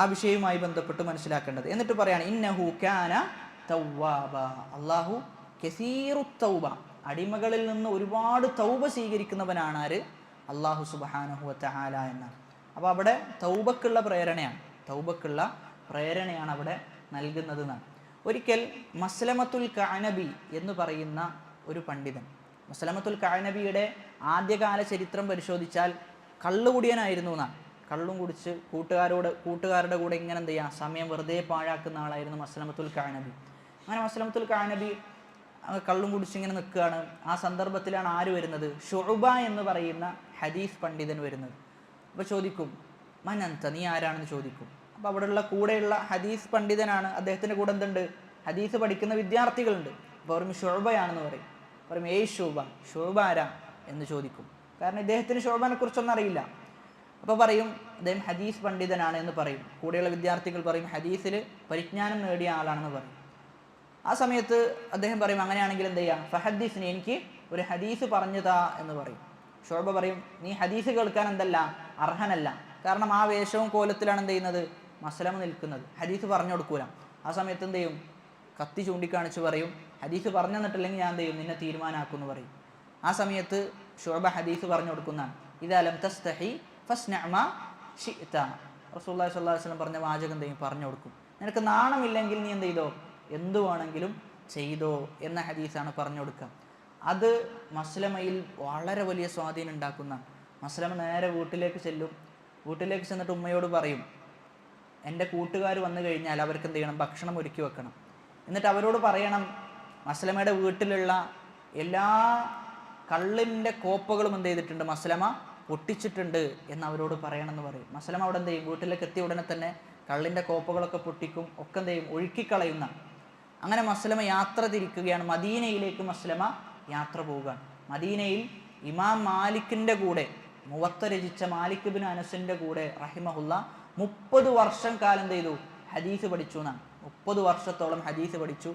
ആ വിഷയവുമായി ബന്ധപ്പെട്ട് മനസ്സിലാക്കേണ്ടത്. എന്നിട്ട് പറയാണ് ഇന്നഹു കാന തവ്വാബ, അള്ളാഹു കസീറു തൗബ, അടിമകളിൽ നിന്ന് ഒരുപാട് തൗബ സ്വീകരിക്കുന്നവനാണ് ആര്, അള്ളാഹു സുബ്ഹാനഹു വ തആല എന്നാണ്. അപ്പോൾ അവിടെ തൗബക്കുള്ള പ്രേരണയാണ് അവിടെ നൽകുന്നത് എന്നാണ്. ഒരിക്കൽ മസ്ലമത്തുൽ കഅനബി എന്ന് പറയുന്ന ഒരു പണ്ഡിതൻ, മസ്ലമത്തുൽ കഅനബിയുടെ ആദ്യകാല ചരിത്രം പരിശോധിച്ചാൽ കള്ളുകുടിയനായിരുന്നു എന്നാണ്. കള്ളും കുടിച്ച് കൂട്ടുകാരുടെ കൂടെ ഇങ്ങനെ എന്ത് ചെയ്യുക, സമയം വെറുതെ പാഴാക്കുന്ന ആളായിരുന്നു മസ്ലമത്തുൽ കഅനബി. അങ്ങനെ മസ്ലമത്തുൽ കഅനബി കള്ളും കുടിച്ച് ഇങ്ങനെ നിൽക്കുകയാണ്. ആ സന്ദർഭത്തിലാണ് ആര് വരുന്നത്, ശുഅബ എന്ന് പറയുന്ന ഹദീസ് പണ്ഡിതൻ വരുന്നത്. അപ്പോൾ ചോദിക്കും, മനന്ത, നീ ആരാണെന്ന് ചോദിക്കും. അപ്പോൾ അവിടെയുള്ള കൂടെയുള്ള ഹദീസ് പണ്ഡിതനാണ്, അദ്ദേഹത്തിൻ്റെ കൂടെ എന്തുണ്ട്, ഹദീസ് പഠിക്കുന്ന വിദ്യാർത്ഥികളുണ്ട്. അപ്പോൾ പറയും ശുഅബയാണെന്ന് പറയും. ഏയ് ശുഅബ ആരാ എന്ന് ചോദിക്കും. കാരണം ഇദ്ദേഹത്തിന് ശുഅബനെ കുറിച്ചൊന്നും അറിയില്ല. അപ്പോൾ പറയും അദ്ദേഹം ഹദീസ് പണ്ഡിതനാണ് എന്ന് പറയും. കൂടെയുള്ള വിദ്യാർത്ഥികൾ പറയും ഹദീസിൽ പരിജ്ഞാനം നേടിയ ആളാണെന്ന് പറയും. ആ സമയത്ത് അദ്ദേഹം പറയും, അങ്ങനെയാണെങ്കിൽ എന്ത് ചെയ്യാം, ഫഹദ്ദീസിന്, എനിക്ക് ഒരു ഹദീസ് പറഞ്ഞു താ എന്ന് പറയും. ശുഅബ പറയും, നീ ഹദീസ് കേൾക്കാൻ എന്തല്ല, അർഹനല്ല. കാരണം ആ വേഷവും കോലത്തിലാണ് എന്ത് ചെയ്യുന്നത്, മസ്ലമ നിൽക്കുന്നത്, ഹദീസ് പറഞ്ഞു കൊടുക്കൂല. ആ സമയത്ത് എന്ത് ചെയ്യും, കത്തി ചൂണ്ടിക്കാണിച്ച് പറയും, ഹദീസ് പറഞ്ഞു തന്നിട്ടില്ലെങ്കിൽ ഞാൻ എന്ത് ചെയ്യും, നിന്നെ തീരുമാനമാക്കുമെന്ന് പറയും. ആ സമയത്ത് ശുഅബ ഹദീസ് പറഞ്ഞു കൊടുക്കുന്നതാണ്. ഇദാ ലം തസ്തഹി ഫസ്നഅ മാ ശിഅത, റസൂലുള്ളാഹി സ്വല്ലല്ലാഹു അലൈഹി വസല്ലം പറഞ്ഞ വാചകം എന്ത് ചെയ്യും, പറഞ്ഞു കൊടുക്കും. നിനക്ക് നാണമില്ലെങ്കിൽ നീ എന്ത് ചെയ്തോ, എന്തു വേണമെങ്കിലും ചെയ്തോ എന്ന ഹദീസാണ് പറഞ്ഞു കൊടുക്കുക. അത് മസ്ലമയിൽ വളരെ വലിയ സ്വാധീനം ഉണ്ടാക്കുന്ന. മസ്ലമ നേരെ വീട്ടിലേക്ക് ചെല്ലും. വീട്ടിലേക്ക് ചെന്നിട്ട് ഉമ്മയോട് പറയും, എൻ്റെ കൂട്ടുകാർ വന്നു കഴിഞ്ഞാൽ അവർക്ക് എന്ത് ചെയ്യണം, ഭക്ഷണം ഒരുക്കി വെക്കണം. എന്നിട്ട് അവരോട് പറയണം, മസ്ലമയുടെ വീട്ടിലുള്ള എല്ലാ കള്ളിൻ്റെ കോപ്പകളും എന്ത് ചെയ്തിട്ടുണ്ട്, മസ്ലമ പൊട്ടിച്ചിട്ടുണ്ട് എന്ന് അവരോട് പറയണമെന്ന് പറയും. മസ്ലമ അവിടെ എന്ത് ചെയ്യും, വീട്ടിലേക്ക് എത്തിയ ഉടനെ തന്നെ കള്ളിൻ്റെ കോപ്പകളൊക്കെ പൊട്ടിക്കും, ഒക്കെ എന്ത് ചെയ്യും, ഒഴുക്കിക്കളയുന്ന. അങ്ങനെ മസ്ലമ യാത്ര തിരിക്കുകയാണ്. മദീനയിലേക്ക് മസ്ലമ യാത്ര പോവുകയാണ്. മദീനയിൽ ഇമാം മാലിക്കിൻ്റെ കൂടെ, മുവത്ത രചിച്ച മാലിക് ബിൻ അനസിൻ്റെ കൂടെ റഹിമഹുല്ല 30 വർഷം കാലം എന്ത് ചെയ്തു, ഹദീസ് പഠിച്ചു എന്നാണ്. 30 വർഷത്തോളം ഹദീസ് പഠിച്ചു.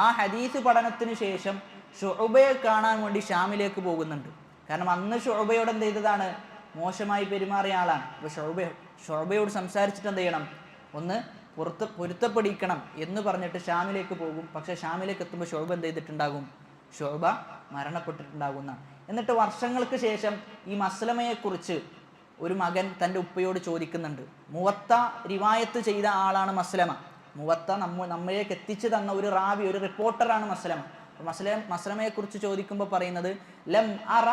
ആ ഹദീസ് പഠനത്തിന് ശേഷം ശുഅബയെ കാണാൻ വേണ്ടി ഷാമിലേക്ക് പോകുന്നുണ്ട്. കാരണം അന്ന് ശുഅബയോട് എന്ത് ചെയ്തതാണ്, മോശമായി പെരുമാറിയ ആളാണ്. അപ്പോൾ ഷുഅബയോട് സംസാരിച്ചിട്ട് എന്ത് ചെയ്യണം? ഒന്ന് പൊരുത്തപ്പെടിക്കണം എന്ന് പറഞ്ഞിട്ട് ഷാമിലേക്ക് പോകും. പക്ഷേ ഷാമിലേക്ക് എത്തുമ്പോൾ ഷുഅബ എന്ത് ചെയ്തിട്ടുണ്ടാകും? ഷുഅബ മരണപ്പെട്ടിട്ടുണ്ടാകുന്ന. എന്നിട്ട് വർഷങ്ങൾക്ക് ശേഷം ഈ മസ്ലമയെക്കുറിച്ച് ഒരു മകൻ തൻ്റെ ഉപ്പയോട് ചോദിക്കുന്നുണ്ട്. മുവത്ത റിവായത്ത് ചെയ്ത ആളാണ് മസ്ലമ. മുവത്ത നമ്മളിലേക്ക് എത്തിച്ചു തന്ന ഒരു റാവി, ഒരു റിപ്പോർട്ടറാണ് മസ്ലമ. മസ്ലമയെക്കുറിച്ച് ചോദിക്കുമ്പോൾ പറയുന്നത് ലം അറ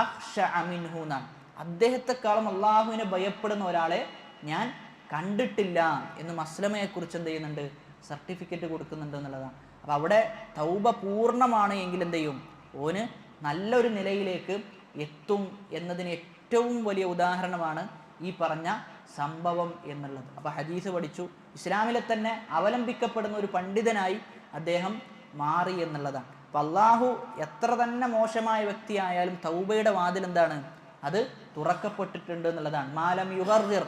അഖ്ശഅ മിൻഹു എന്നാണ്. അദ്ദേഹത്തെക്കാളും അള്ളാഹുവിനെ ഭയപ്പെടുന്ന ഒരാളെ ഞാൻ കണ്ടിട്ടില്ല എന്ന് മസ്ലമയെക്കുറിച്ച് എന്ത് ചെയ്യുന്നുണ്ട്? സർട്ടിഫിക്കറ്റ് കൊടുക്കുന്നുണ്ട് എന്നുള്ളതാണ്. അപ്പം അവിടെ തൗബ പൂർണ്ണമാണ് എങ്കിൽ എന്ത് ചെയ്യും? ഓന് നല്ലൊരു നിലയിലേക്ക് എത്തും എന്നതിന് ഏറ്റവും വലിയ ഉദാഹരണമാണ് ഈ പറഞ്ഞ സംഭവം എന്നുള്ളത്. അപ്പോൾ ഹദീസ് പഠിച്ചു, ഇസ്ലാമിലെ തന്നെ അവലംബിക്കപ്പെടുന്ന ഒരു പണ്ഡിതനായി അദ്ദേഹം മാറി എന്നുള്ളതാണ്. അപ്പം അള്ളാഹു എത്ര തന്നെ മോശമായ വ്യക്തിയായാലും തൗബയുടെ വാതിൽ എന്താണ്? അത് തുറക്കപ്പെട്ടിട്ടുണ്ട് എന്നുള്ളതാണ്. മാലം യുഗർജിർ,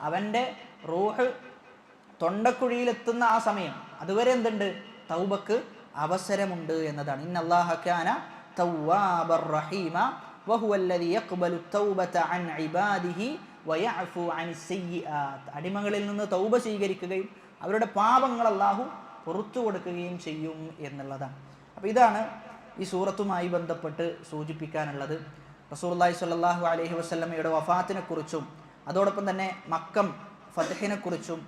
അവൻ്റെ റൂഹ് തൊണ്ടക്കുഴിയിലെത്തുന്ന ആ സമയം അതുവരെ എന്തുണ്ട്? തൗബക്ക് അവസരമുണ്ട് എന്നതാണ്. ഇന്നല്ലാഹ കാന തവ്വാബർ റഹീമ വഹുവല്ലദീ യഖ്ബലു തൗബത അൻ ഇബാദിഹി വയഅഫു അനിസ് സയ്യിആത്ത്. അടിമകളിൽ നിന്ന് തൗബ സ്വീകരിക്കുകയും അവരുടെ പാപങ്ങൾ അല്ലാഹു പുറത്തു കൊടുക്കുകയും ചെയ്യും എന്നുള്ളതാണ്. അപ്പോൾ ഇതാണ് ഈ സൂറത്തുമായി ബന്ധപ്പെട്ട് സൂചിപ്പിക്കാനുള്ളത്. റസൂലുള്ളാഹി സ്വല്ലല്ലാഹു അലൈഹി വസല്ലമയുടെ വഫാത്തിനെ കുറിച്ചും അതോടൊപ്പം തന്നെ മക്കം ഫത്ഹിനെ കുറിച്ചും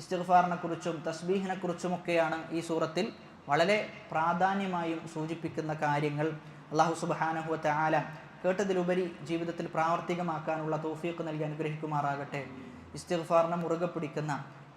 ഇസ്തിഗ്ഫാറിനെ കുറിച്ചും തസ്ബീഹിനെ കുറിച്ചുമൊക്കെയാണ് ഈ സൂറത്തിൽ വളരെ പ്രാധാന്യമായും സൂചിപ്പിക്കുന്ന കാര്യങ്ങൾ. അല്ലാഹു സുബ്ഹാനഹു വ തആല കേട്ടതിലുപരി ജീവിതത്തിൽ പ്രാവർത്തികമാക്കാനുള്ള തൗഫീഖ് നൽകി അനുഗ്രഹിക്കുമാറാകട്ടെ. ഇസ്തിഗ്ഫാറിനെ മുറുകെ പിടിക്കുന്ന,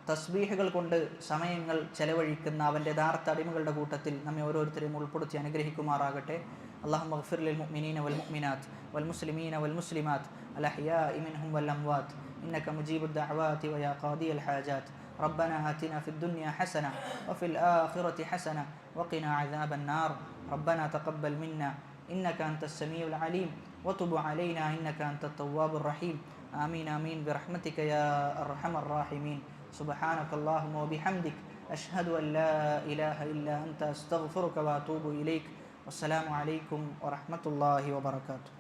തസ്ബീഹുകൾ കൊണ്ട് സമയങ്ങൾ ചെലവഴിക്കുന്ന അവൻ്റെ യഥാർത്ഥ അടിമകളുടെ കൂട്ടത്തിൽ നമ്മെ ഓരോരുത്തരെയും ഉൾപ്പെടുത്തി അനുഗ്രഹിക്കുമാറാകട്ടെ. اللهم اغفر للمؤمنين والمؤمنات والمسلمين والمسلمات الأحياء منهم والأموات إنك مجيب الدعوات ويا قاضي الحاجات. ربنا آتنا في الدنيا حسنة وفي الآخرة حسنة وقنا عذاب النار. ربنا تقبل منا إنك أنت السميع العليم وتب علينا إنك أنت التواب الرحيم. آمين آمين برحمتك يا أرحم الراحمين. سبحانك اللهم وبحمدك أشهد أن لا إله إلا أنت أستغفرك وأتوب إليك. والسلام عليكم ورحمة الله وبركاته.